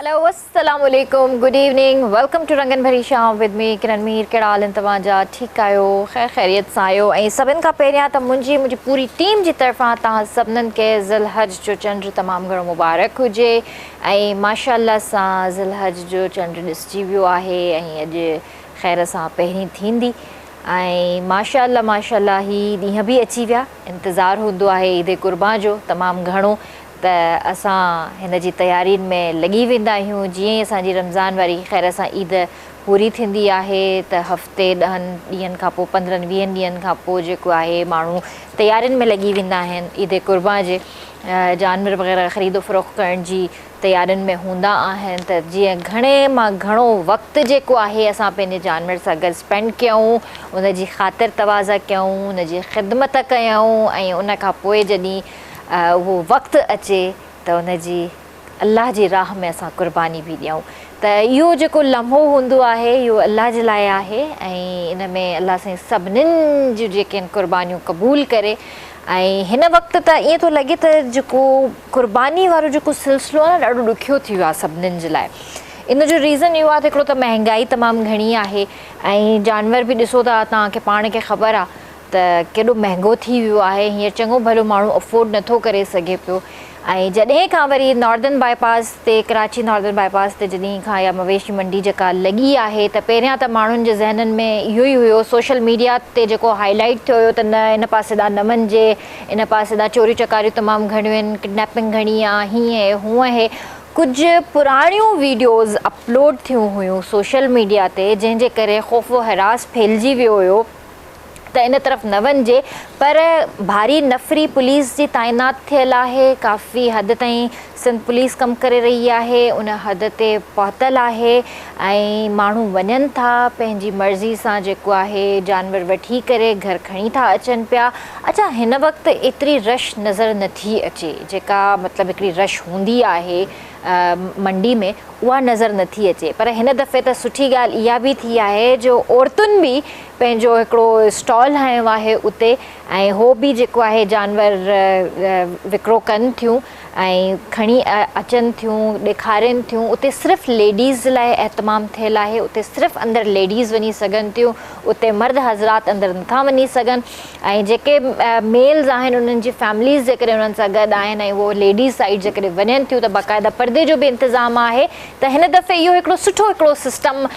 Hello अस्सलाम वालेकुम, good evening, welcome to रंगन भरी शाम विद मी किरण मीर। कहिड़ा हाल आहिनि तव्हांजा? ठीकु आहियो? ख़ैर ख़ैरियत सां आहियो? ऐं सभिनि खां पहिरियां त मुंहिंजी पूरी टीम जी तरफ़ां तव्हां सभिनीनि खे ज़िलहज जो चंड तमामु घणो मुबारक हुजे। ऐं माशाअल्लाह सां ज़िलहज जो चंड ॾिसिजी वियो आहे ऐं अॼु ख़ैर सां पहिरीं थींदी। ऐं माशाअल्लाह ही ॾींहं बि अची विया। इंतज़ारु हूंदो आहे ईद क़ुर्बान जो तमामु घणो, त असां हिन जी तयारियुनि में लॻी वेंदा आहियूं। जीअं ई असांजी रमज़ान वारी ख़ैर सां ईद पूरी थींदी आहे त हफ़्ते 10 ॾींहंनि खां पोइ 15-20 ॾींहंनि खां पोइ जेको आहे माण्हू तयारियुनि में लॻी वेंदा आहिनि। ईद क़ुर्बान जे जानवर वग़ैरह ख़रीदो फ़रोख़्त करण जी तयारियुनि में हूंदा आहिनि। त जीअं घणे मां घणो वक़्तु जेको आहे असां पंहिंजे जानवर सां गॾु स्पेंड कयूं, उनजी ख़ातिर तवाज़ा कयूं, उनजी ख़िदमत कयूं ऐं उन खां पोइ जॾहिं उहो वक़्तु अचे त उनजी अलाह जी राह में असां क़ुर्बानी बि ॾियूं। त इहो जेको लम्हो हूंदो आहे इहो अलाह जे लाइ आहे ऐं इन में अलाह साईं सभिनीनि जूं जेके आहिनि क़ुर्बानियूं क़बूल करे। ऐं हिन वक़्तु त ईअं थो लॻे त जेको क़ुर्बानी वारो जेको सिलसिलो आहे न ॾाढो ॾुखियो थी वियो आहे सभिनीनि जे लाइ। इन जो रीज़न इहो आहे त हिकिड़ो त महांगाई तमामु घणी आहे ऐं जानवर बि ॾिसो था तव्हांखे पाण खे ख़बर आहे त केॾो महांगो थी वियो आहे। हींअर चङो भलो माण्हू अफोर्ड नथो करे सघे पियो। ऐं जॾहिं खां वरी नॉर्दन बाईपास ते कराची नॉर्दन बाईपास ते जॾहिं खां या मवेशी मंडी जेका लॻी आहे त पहिरियां त माण्हुनि जे ज़हननि में इहो ई हुयो, सोशल मीडिया ते जेको हाईलाइट थियो हुयो त न इन पासे ॾांहुं न वञिजे, इन पासे ॾांहुं चोरियूं चकारियूं तमामु घणियूं आहिनि, किडनैपिंग घणी आहे, हीअं हूअं हे कुझु पुराणियूं वीडियोज़ अपलोड थियूं हुयूं सोशल मीडिया ते, जंहिंजे करे ख़ौफ़ हरास फैलिजी वियो हुयो त इन तरफ़ न वञिजे। पर भारी नफ़री पुलिस जी तैनात थियल आहे, काफ़ी हद ताईं सिंध पुलिस कमु करे रही आहे, उन हद ते पहुतल आहे ऐं माण्हू वञनि था पंहिंजी मर्ज़ी सां जेको आहे जानवर वठी करे घर खणी था अचनि पिया। अच्छा, हिन वक़्तु एतिरी रश नज़र नथी अचे, जेका मतिलबु हिकिड़ी रश हूंदी आहे मंडी में, उहा नज़र नथी अचे। पर हिन दफ़े त सुठी ॻाल्हि इहा बि थी आहे जो औरतुनि बि पंहिंजो हिकिड़ो स्टॉल हयो आहे उते ऐं हो बि जेको आहे जानवर विकिरो कनि थियूं ऐं खणी अचनि थियूं, ॾेखारनि थियूं। उते सिर्फ़ु लेडीज़ जे लाइ एहतमाम थियल आहे, उते सिर्फ़ु अंदरि लेडीज़ वञी सघनि थियूं, उते मर्द हज़रात अंदरि नथा वञी सघनि। ऐं जेके मेल्स आहिनि उन्हनि जी फैमिलीज़ जेकॾहिं उन्हनि सां गॾु आहिनि ऐं उहो लेडीज़ साइड जेकॾहिं वञनि थियूं त बाक़ाइदा पर्दे जो बि इंतज़ामु आहे। त हिन दफ़े इहो हिकिड़ो सुठो हिकिड़ो सिस्टम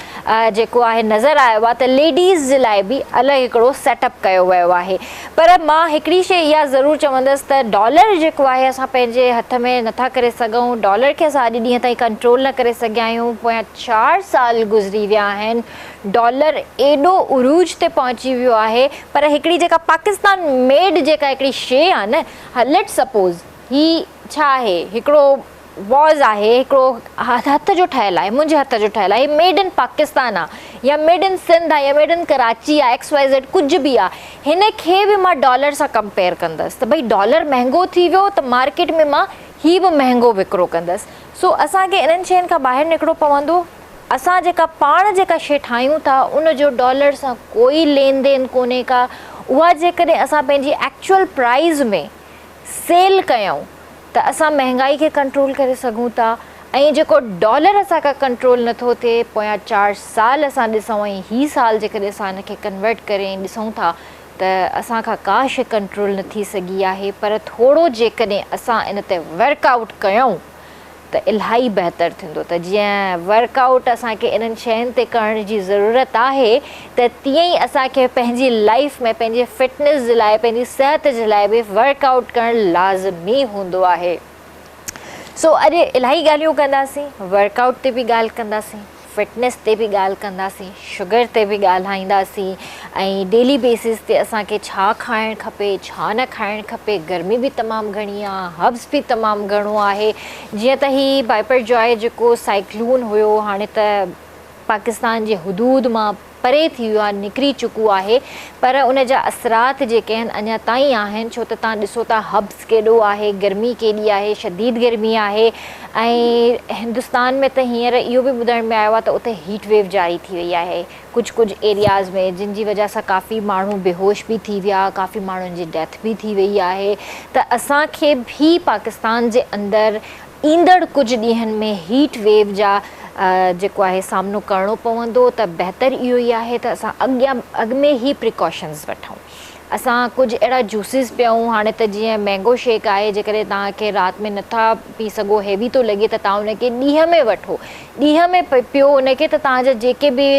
जेको आहे नज़र आयो आहे त लेडीज़ जे लाइ बि अलॻि हिकिड़ो सेटअप कयो वियो आहे। पर मां हिकिड़ी शइ इहा ज़रूरु चवंदसि त डॉलर जेको आहे असां पंहिंजे हथ में नथा करे सघूं, डॉलर खे असां अॼु ॾींहं ताईं कंट्रोल न करे सघिया आहियूं। पोयां 4 साल गुज़री विया आहिनि, डॉलर एॾो उरूज ते पहुची वियो आहे। पर हिकिड़ी जेका पाकिस्तान मेड जेका हिकिड़ी शइ आहे न, लेट सपोज़ ही छा आहे, हिकिड़ो वॉज़ आहे, हिकिड़ो हथ जो ठहियलु आहे, मुंहिंजे हथ जो ठहियलु आहे, मेड इन पाकिस्तान आहे या मेड इन सिंध आहे या मेड इन कराची आहे, XYZ कुझु बि आहे, हिन खे बि मां डॉलर सां कंपेयर कंदसि त भई डॉलर महांगो थी वियो त मार्केट में मां ही बि महांगो विकिरो कंदसि। सो असांखे इन्हनि शयुनि खां ॿाहिरि निकिरणो पवंदो। असां जेका पाण जेका शइ ठाहियूं था उन जो डॉलर सां कोई लेन देन कोन्हे का। उहा जेकॾहिं असां पंहिंजी एक्चुअल प्राइज़ में सेल कयूं त असां महांगाई खे कंट्रोल करे सघूं था। ऐं जेको डॉलर असांखां कंट्रोल नथो थिए, पोयां 4 साल असां ॾिसूं ऐं ही साल जेकॾहिं असां हिनखे कन्वर्ट करे ॾिसूं था त असांखां का शइ कंट्रोल न थी सघी आहे। पर थोरो जेकॾहिं असां इन ते वर्कआउट कयूं त इलाही बहितरु थींदो। त जीअं वर्कआउट असांखे इन्हनि शयुनि ते करण जी ज़रूरत आहे त तीअं ई असांखे पंहिंजी लाइफ में पंहिंजे फिटनेस जे लाइ, पंहिंजी सिहत जे लाइ बि वर्कआउट करणु लाज़मी हूंदो आहे। सो अॼु इलाही ॻाल्हियूं कंदासीं, वर्कआउट ते बि ॻाल्हि कंदासीं, फिटनेस ते बि ॻाल्हि कंदासीं, शुगर ते बि ॻाल्हाईंदासीं ऐं डेली बेसिस ते असांखे छा खाइणु खपे, छा न खाइणु खपे। गर्मी बि तमामु घणी आहे, हब्स बि तमामु घणो आहे। जीअं त ही बाइपरजॉय जेको साइक्लोन हुयो, हाणे त पाकिस्तान जे हदूद मां परे थी वियो आहे, निकिरी चुको आहे, पर उन जा असरात जेके आहिनि अञा ताईं आहिनि। छो त तव्हां ॾिसो था हब्स केॾो आहे, गर्मी केॾी आहे, शदीद गर्मी आहे। ऐं हिंदुस्तान में त हींअर इहो बि ॿुधण में आयो आहे त उते हीट वेव जारी थी वई आहे कुझु एरियाज़ में, जिन जी वजह सां काफ़ी माण्हू बेहोश बि थी विया, काफ़ी माण्हुनि जी डेथ बि थी वई आहे। त असांखे बि पाकिस्तान जे अंदरि ईंदड़ कुछ ॾींहंनि में हीट वेव जा जेको आहे सामनो करिणो पवंदो, त बहितर इहो ई आहे त असां अॻ में ई प्रिकॉशन्स वठूं। असां कुझु अहिड़ा जूसिस पियूं, हाणे त जीअं मैंगो शेक आहे, जेकॾहिं तव्हांखे राति में नथा पी सघो, हैवी थो लॻे, त तव्हां उनखे ॾींहं में वठो, ॾींहं में पियो उनखे, त तव्हांजा जेके बि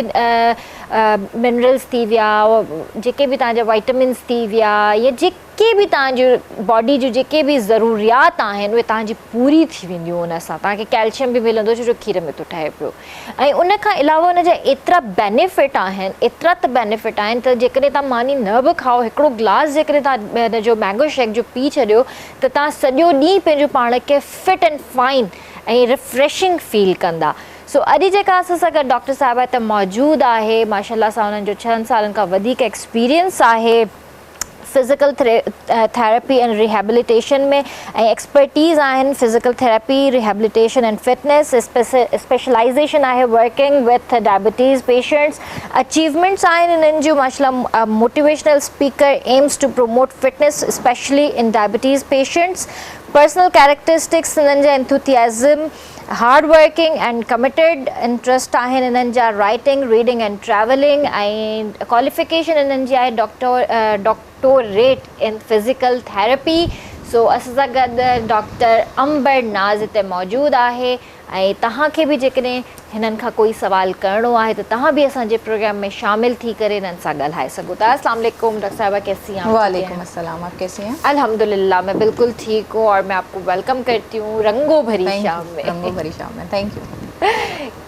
मिनरल्स थी विया, जेके बि तव्हांजा वाइटामिन्स थी विया, या जेके बि तव्हांजो बॉडी जूं जेके बि ज़रूरियात आहिनि उहे तव्हांजी पूरी थी वेंदियूं उन सां। तव्हांखे कैल्शियम बि मिलंदो, छो जो खीर में थो ठहे पियो। ऐं उन खां अलावा उन जा एतिरा बेनिफिट आहिनि, एतिरा त बेनिफिट आहिनि, त जेकॾहिं तव्हां मानी न बि खाओ, हिकिड़ो गिलास जेकॾहिं तव्हां हिन जो मैंगो शेक जो पी छॾियो, त तव्हां सॼो ॾींहुं पंहिंजो पाण खे फिट एंड फाइन ऐं रिफ्रेशिंग फील कंदा। सो अॼु जेका असां सां गॾु डॉक्टर साहिबा त मौजूदु आहे, माशाल्लाह सां उन्हनि जो 6 सालनि खां वधीक एक्सपीरियंस आहे फिज़िकल थेरेपी एंड रिहेबिलिटेशन में, ऐं एक्सपर्टीज़ आहिनि physical therapy, rehabilitation and fitness, specialisation आहे working with diabetes patients, achievements आहिनि इन्हनि जूं माशाल्लाह motivational speaker, aims to promote fitness specially in diabetes patients, personal characteristics इन्हनि जा enthusiasm, hard working and committed, interest आहिनि इन्हनि जा राइटिंग, रीडिंग एंड ट्रैवलिंग, ऐं क्वालिफिकेशन इन्हनि जी आहे doctorate in physical therapy. So असां सां गॾु डॉक्टर अंबर नाज़ हिते मौजूदु आहे, ऐं तव्हांखे बि जेकॾहिं हिननि खां कोई सवाल करिणो आहे त तव्हां बि असांजे प्रोग्राम में शामिल थी करे हिननि सां ॻाल्हाए सघो था। अस्सलाम वालेकुम डॉक्टर साहिबा, कैसी हैं? वालेकुम अस्सलाम, आप कैसी हैं? अल्हम्दुलिल्लाह मैं बिल्कुल ठीक हूँ, और मैं आपको वेलकम करती हूँ रंगों भरी शाम में। रंगों भरी शाम में, थैंक यू।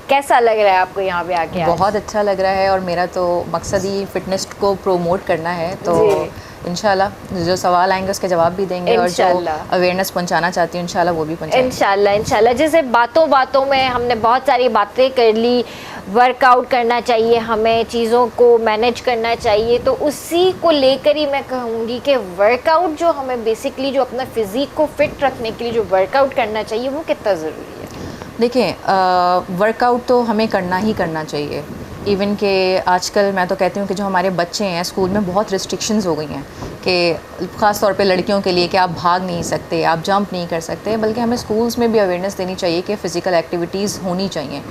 कैसा लग रहा है आपको यहाँ पे आके? बहुत अच्छा लग रहा है, और मेरा तो मकसद ही फिटनेस को प्रोमोट करना है, तो इंशाल्लाह जो सवाल आएंगे उसके जवाब भी देंगे, और जो अवेयरनेस पहुंचाना चाहती हूँ इंशाल्लाह वो भी पहुंचाएंगे। इंशाल्लाह। जैसे बातों बातों में हमने बहुत सारी बातें कर ली, वर्कआउट करना चाहिए हमें, चीज़ों को मैनेज करना चाहिए, तो उसी को लेकर ही मैं कहूँगी कि वर्कआउट जो हमें बेसिकली जो अपना फिज़िक को फिट रखने के लिए जो वर्कआउट करना चाहिए वो कितना ज़रूरी है? देखिए, वर्कआउट तो हमें करना ही करना चाहिए। इवन के आजकल मैं तो कहती हूँ कि जो हमारे बच्चे हैं स्कूल में बहुत रिस्ट्रिक्शंस हो गई हैं, कि ख़ास तौर पे लड़कियों के लिए कि आप भाग नहीं सकते, आप जंप नहीं कर सकते, बल्कि हमें स्कूल्स में भी अवेयरनेस देनी चाहिए कि फ़िज़िकल एक्टिविटीज़ होनी चाहिए।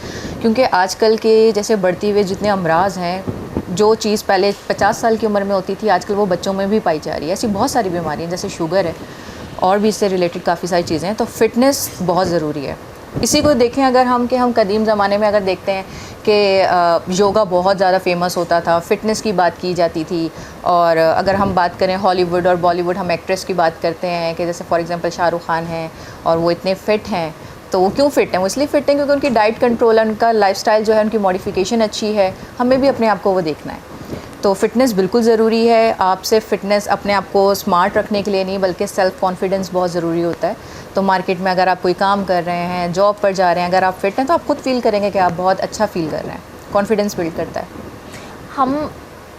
क्योंकि आजकल के जैसे बढ़ती हुए जितने अमराज हैं, जो चीज़ पहले 50 साल की उम्र में होती थी आजकल वो बच्चों में भी पाई जा रही है। ऐसी बहुत सारी बीमारियाँ जैसे शुगर है और भी इससे रिलेटेड काफ़ी सारी चीज़ें हैं, तो फिटनेस बहुत ज़रूरी है। इसी को देखें अगर हम कदीम ज़माने में अगर देखते हैं कि योगा बहुत ज़्यादा फेमस होता था, फ़िटनेस की बात की जाती थी। और अगर हम बात करें हॉलीवुड और बॉलीवुड, हम एक्ट्रेस की बात करते हैं कि जैसे फॉर एग्जांपल शाहरुख खान हैं और वो इतने फ़िट हैं, तो वो क्यों फ़िट हैं? वो इसलिए फ़िट हैं क्योंकि उनकी डाइट कंट्रोल है, उनका लाइफस्टाइल जो है, उनकी मॉडिफिकेशन अच्छी है। हमें भी अपने आप को वो देखना है, तो फ़िटनेस बिल्कुल ज़रूरी है। आप सिर्फ फ़िटनेस अपने आप को स्मार्ट रखने के लिए नहीं, बल्कि सेल्फ़ कॉन्फिडेंस बहुत ज़रूरी होता है। तो मार्केट में अगर आप कोई काम कर रहे हैं, जॉब पर जा रहे हैं, अगर आप फिट हैं तो आप खुद फील करेंगे कि आप बहुत अच्छा फील कर रहे हैं। कॉन्फिडेंस बिल्ड करता है। हम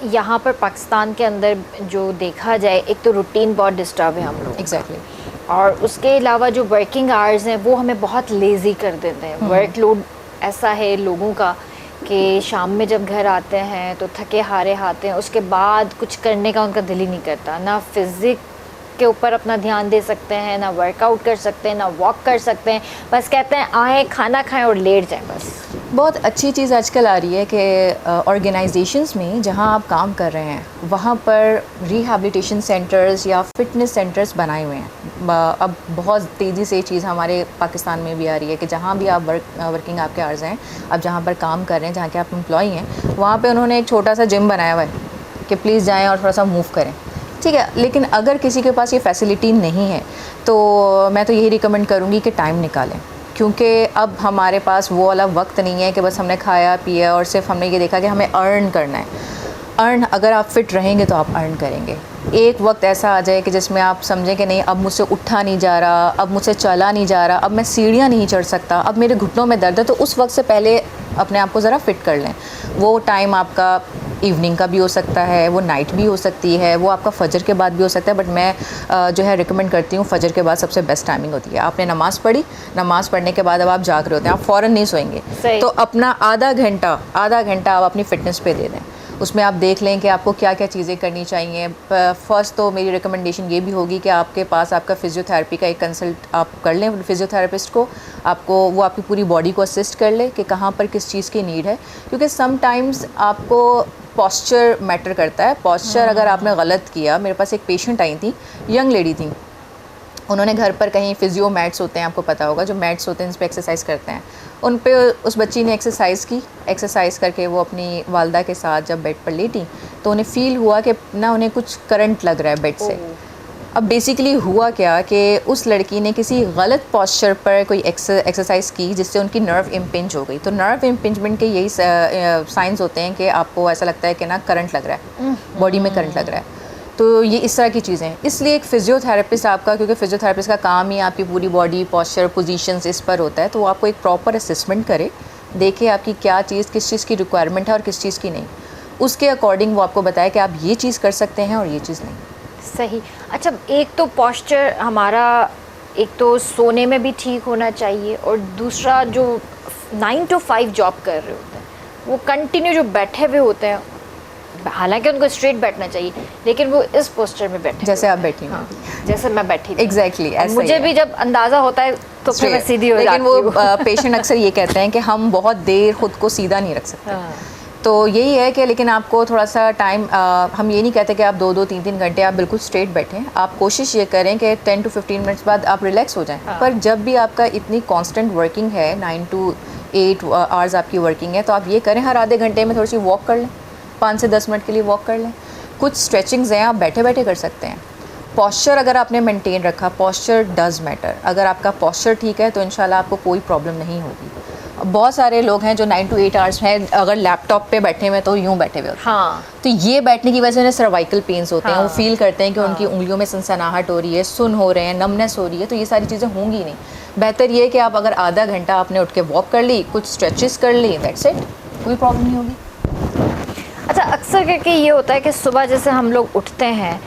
यहाँ पर पाकिस्तान के अंदर जो देखा जाए, एक तो रूटीन बहुत डिस्टर्ब है हम लोग। एग्जैक्टली। और उसके अलावा जो वर्किंग आवर्स हैं वो हमें बहुत लेज़ी कर देते हैं। वर्कलोड ऐसा है लोगों का कि शाम में जब घर आते हैं तो थके हारे आते हैं, उसके बाद कुछ करने का उनका दिल ही नहीं करता, ना फिज़िक के ऊपर अपना ध्यान दे सकते हैं, ना वर्कआउट कर सकते हैं, ना वॉक कर सकते हैं, बस कहते हैं आएँ खाना खाएं और लेट जाएं बस। बहुत अच्छी चीज़ आजकल आ रही है कि ऑर्गेनाइजेशंस में जहां आप काम कर रहे हैं वहां पर रिहैबिलिटेशन सेंटर्स या फिटनेस सेंटर्स बनाए हुए हैं। अब बहुत तेज़ी से ये चीज़ हमारे पाकिस्तान में भी आ रही है कि जहां भी आप वर्किंग आपके आवर्स हैं, आप जहां पर काम कर रहे हैं, जहां के आप एम्प्लॉई हैं, वहाँ पर उन्होंने एक छोटा सा जिम बनाया हुआ है कि प्लीज़ जाएँ और थोड़ा सा मूव करें। ठीक है, लेकिन अगर किसी के पास ये फैसिलिटी नहीं है तो मैं तो यही रिकमेंड करूँगी कि टाइम निकालें, क्योंकि अब हमारे पास वो वाला वक्त नहीं है कि बस हमने खाया पिया और सिर्फ हमने ये देखा कि हमें अर्न करना है। अगर आप फिट रहेंगे तो आप अर्न करेंगे। एक वक्त ऐसा आ जाए कि जिसमें आप समझें कि नहीं, अब मुझसे उठा नहीं जा रहा, अब मुझसे चला नहीं जा रहा, अब मैं सीढ़ियाँ नहीं चढ़ सकता, अब मेरे घुटनों में दर्द है, तो उस वक्त से पहले अपने आप को ज़रा फिट कर लें। वो टाइम आपका इवनिंग का भी हो सकता है, वो नाइट भी हो सकती है, वो आपका फजर के बाद भी हो सकता है, बट मैं जो है रिकमेंड करती हूँ फजर के बाद सबसे बेस्ट टाइमिंग होती है। आपने नमाज़ पढ़ी, नमाज़ पढ़ने के बाद अब आप जाग रहे होते हैं, आप फ़ौरन नहीं सोएंगे, तो अपना आधा घंटा आप अपनी फ़िटनेस पे दे दें। उसमें आप देख लें कि आपको क्या क्या चीज़ें करनी चाहिए। फर्स्ट तो मेरी रिकमेंडेशन ये भी होगी कि आपके पास आपका फ़िज़ियोथेरेपी का एक कंसल्ट आप कर लें फ़िज़ियोथेरेपिस्ट को, आपको वो आपकी पूरी बॉडी को असिस्ट कर ले कि कहाँ पर किस चीज़ की नीड है, क्योंकि समटाइम्स आपको पॉस्चर मैटर करता है। पॉस्चर अगर आपने गलत किया, मेरे पास एक पेशेंट आई थी, यंग लेडी थी, उन्होंने घर पर कहीं फिजियो मैट्स होते हैं, आपको पता होगा, जो मैट्स होते हैं जिस पे एक्सरसाइज करते हैं, उन पे उस बच्ची ने एक्सरसाइज की। एक्सरसाइज करके वो अपनी वालदा के साथ जब बेड पर लेटी तो उन्हें फ़ील हुआ कि ना उन्हें कुछ करंट लग रहा है बेड से। अब बेसिकली हुआ क्या कि उस लड़की ने किसी गलत पॉस्चर पर कोई एक्सरसाइज की जिससे उनकी नर्व इम्पिंज हो गई। तो नर्व इम्पिंजमेंट के यही साइंस होते हैं कि आपको ऐसा लगता है कि ना करंट लग रहा है, बॉडी में करंट लग रहा है। तो ये इस तरह की चीज़ें हैं। इसलिए एक फ़िज़ियोथेरेपिस्ट आपका, क्योंकि फ़िज़ियोथेरेपिस्ट का काम ही आपकी पूरी बॉडी पॉस्चर पोजीशंस इस पर होता है, तो वो आपको एक प्रॉपर असेसमेंट करे, देखे आपकी क्या चीज़ किस चीज़ की रिक्वायरमेंट है और किस चीज़ की नहीं, उसके अकॉर्डिंग वो आपको बताए कि आप ये चीज़ कर सकते हैं और ये चीज़ नहीं। सही। अच्छा, एक तो पॉस्चर हमारा, एक तो सोने में भी ठीक होना चाहिए, और दूसरा जो 9 to 5 जॉब कर रहे होते हैं वो कंटिन्यू जो बैठे हुए होते हैं, हालांकि उनको स्ट्रेट बैठना चाहिए, लेकिन वो इस पोस्चर में बैठे, जैसे आप बैठी हैं। हाँ, जैसे मैं बैठी थी। एग्जैक्टली ऐसा मुझे भी जब अंदाज़ा होता है तो फिर मैं सीधी हो जाती हूँ। लेकिन वो पेशेंट अक्सर ये कहते हैं कि हम बहुत देर खुद को सीधा नहीं रख सकते। हाँ। तो यही है कि लेकिन आपको थोड़ा सा टाइम, हम ये नहीं कहते कि आप 2-2 3-3 घंटे आप बिल्कुल स्ट्रेट बैठें। आप कोशिश ये करें कि 10 to 15 मिनट्स बाद आप रिलैक्स हो जाएं। हाँ। पर जब भी आपका इतनी कांस्टेंट वर्किंग है, 9 to 8 आवर्स आपकी वर्किंग है, तो आप ये करें हर आधे घंटे में थोड़ी सी वॉक कर लें, 5 से 10 मिनट के लिए वॉक कर लें। कुछ स्ट्रेचिंग्स हैं आप बैठे बैठे कर सकते हैं। पॉस्चर अगर आपने मेंटेन रखा, पॉस्चर डज मैटर, अगर आपका पॉस्चर ठीक है तो इंशाल्लाह आपको कोई प्रॉब्लम नहीं होगी। बहुत सारे लोग हैं जो 9 to 8 आवर्स हैं, अगर लैपटॉप पे बैठे हुए तो यूँ बैठे हुए होते हैं। हाँ। तो ये बैठने की वजह से उन्हें सर्वाइकल पेन्स होते हैं, हाँ। वो फील करते हैं कि उनकी उंगलियों में सनसनाहट हो रही है, सुन हो रहे हैं, नमनेस हो रही है, तो ये सारी चीज़ें होंगी नहीं। बेहतर ये है कि आप अगर आधा घंटा आपने उठ के वॉक कर ली, कुछ स्ट्रेचेस कर ली, दैट्स इट, कोई प्रॉब्लम नहीं होगी। अच्छा, अक्सर करके ये होता है कि सुबह जैसे हम लोग उठते हैं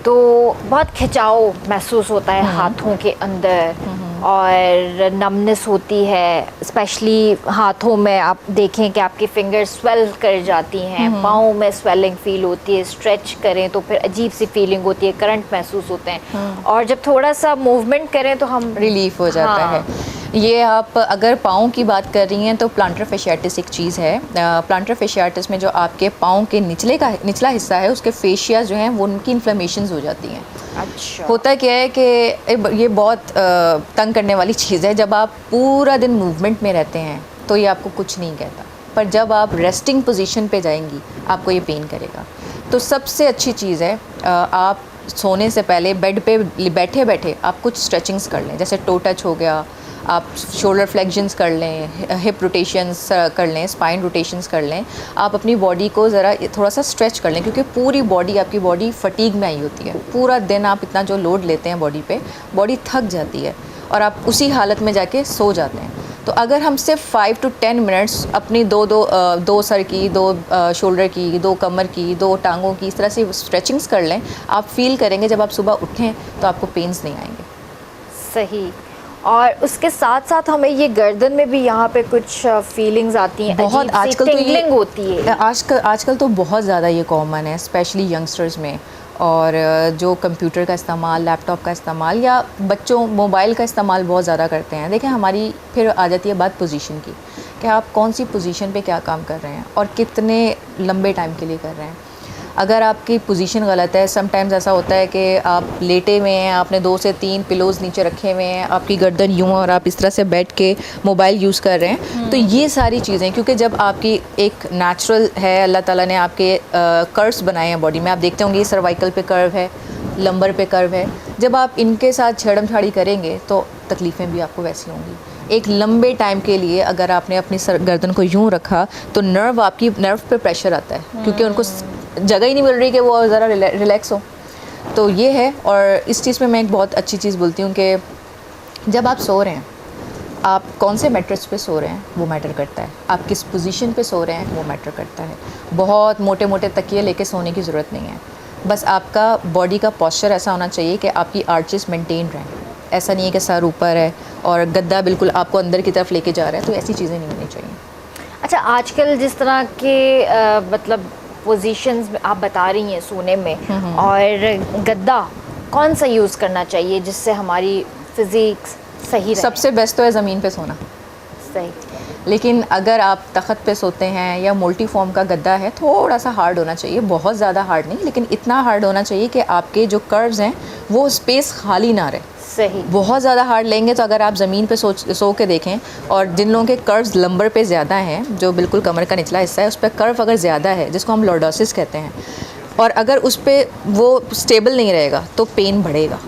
तो बहुत खिंचाव महसूस होता है हाथों के अंदर, और नमनेस होती है, स्पेशली हाथों में। आप देखें कि आपकी फिंगर्स स्वेल कर जाती हैं, पाँव में स्वेलिंग फील होती है, स्ट्रेच करें तो फिर अजीब सी फीलिंग होती है, करंट महसूस होते हैं, और जब थोड़ा सा मूवमेंट करें तो हम रिलीफ हो जाता हाँ। है। ये आप अगर पाँव की बात कर रही हैं तो प्लांटर फेशियाटिस एक चीज़ है। प्लांटर फेशियाटिस में जो आपके पाँव के निचला हिस्सा है, उसके फेशिया जो हैं वो उनकी इन्फ्लेमेशंस हो जाती हैं। अच्छा। होता क्या है कि ये बहुत तंग करने वाली चीज़ है। जब आप पूरा दिन मूवमेंट में रहते हैं तो ये आपको कुछ नहीं कहता, पर जब आप रेस्टिंग पोजीशन पे जाएंगी आपको ये पेन करेगा। तो सबसे अच्छी चीज़ है, आप सोने से पहले बेड पे बैठे बैठे आप कुछ स्ट्रेचिंग्स कर लें, जैसे टो टच हो गया, आप शोल्डर फ्लेक्शंस कर लें, हिप रोटेशंस कर लें, स्पाइन रोटेशंस कर लें। आप अपनी बॉडी को ज़रा थोड़ा सा स्ट्रेच कर लें, क्योंकि पूरी बॉडी, आपकी बॉडी फटीग में आई होती है। पूरा दिन आप इतना जो लोड लेते हैं बॉडी पे, बॉडी थक जाती है और आप उसी हालत में जाके सो जाते हैं। तो अगर हम सिर्फ 5 to 10 मिनट्स अपनी दो सर की, दो शोल्डर की, दो कमर की, दो टांगों की, इस तरह से स्ट्रेचिंग्स कर लें, आप फील करेंगे जब आप सुबह उठें तो आपको पेन्स नहीं आएंगे। सही। और उसके साथ साथ हमें ये गर्दन में भी यहाँ पे कुछ फीलिंग्स आती हैं, बहुत आजकल तो टिंगलिंग होती है। आजकल तो बहुत ज़्यादा ये कॉमन है, स्पेशली यंगस्टर्स में। और जो कंप्यूटर का इस्तेमाल, लैपटॉप का इस्तेमाल, या बच्चों मोबाइल का इस्तेमाल बहुत ज़्यादा करते हैं। देखिए, हमारी फिर आ जाती है बात पोजीशन की, कि आप कौन सी पोजीशन पे क्या काम कर रहे हैं और कितने लंबे टाइम के लिए कर रहे हैं। अगर आपकी पोजीशन गलत है, समटाइम्स ऐसा होता है कि आप लेटे हुए हैं, आपने 2 से 3 पिलोज़ नीचे रखे हुए हैं, आपकी गर्दन यूँ और आप इस तरह से बैठ के मोबाइल यूज़ कर रहे हैं। तो ये सारी चीज़ें, क्योंकि जब आपकी एक नेचुरल है, अल्लाह ताला ने आपके कर्व्स बनाए हैं बॉडी में, आप देखते होंगे ये सर्वाइकल पे कर्व है, लंबर पे कर्व है। जब आप इनके साथ छेड़म छाड़ी करेंगे तो तकलीफ़ें भी आपको वैसी होंगी। एक लंबे टाइम के लिए अगर आपने अपनी गर्दन को यूँ रखा तो आपकी नर्व पे प्रेशर आता है, क्योंकि उनको जगह ही नहीं मिल रही कि वो ज़रा रिलैक्स हो। तो ये है। और इस चीज़ में मैं एक बहुत अच्छी चीज़ बोलती हूँ कि जब आप सो रहे हैं, आप कौन से मैट्रेस पे सो रहे हैं वो मैटर करता है, आप किस पोजीशन पे सो रहे हैं वो मैटर करता है। बहुत मोटे मोटे तकिए लेके सोने की ज़रूरत नहीं है, बस आपका बॉडी का पॉस्चर ऐसा होना चाहिए कि आपकी आर्चेस मेंटेन रहें। ऐसा नहीं है कि सर ऊपर है और गद्दा बिल्कुल आपको अंदर की तरफ लेके जा रहा है, तो ऐसी चीज़ें नहीं होनी चाहिए। अच्छा, आजकल जिस तरह के मतलब पोजीशंस आप बता रही हैं सोने में, और गद्दा कौन सा यूज़ करना चाहिए जिससे हमारी फिजिक्स सही रहे? सबसे बेस्ट तो है ज़मीन पे सोना। सही। लेकिन अगर आप तख्त पे सोते हैं या मल्टी फॉर्म का गद्दा है, थोड़ा सा हार्ड होना चाहिए, बहुत ज़्यादा हार्ड नहीं, लेकिन इतना हार्ड होना चाहिए कि आपके जो कर्व्स हैं वो स्पेस खाली ना रहे। सही। बहुत ज़्यादा हार्ड लेंगे तो अगर आप ज़मीन पे सो के देखें, और जिन लोगों के कर्व्स लंबर पे ज़्यादा हैं, जो बिल्कुल कमर का निचला हिस्सा है उस पर कर्व अगर ज़्यादा है, जिसको हम लॉर्डोसिस कहते हैं, और अगर उस पर वो स्टेबल नहीं रहेगा तो पेन बढ़ेगा।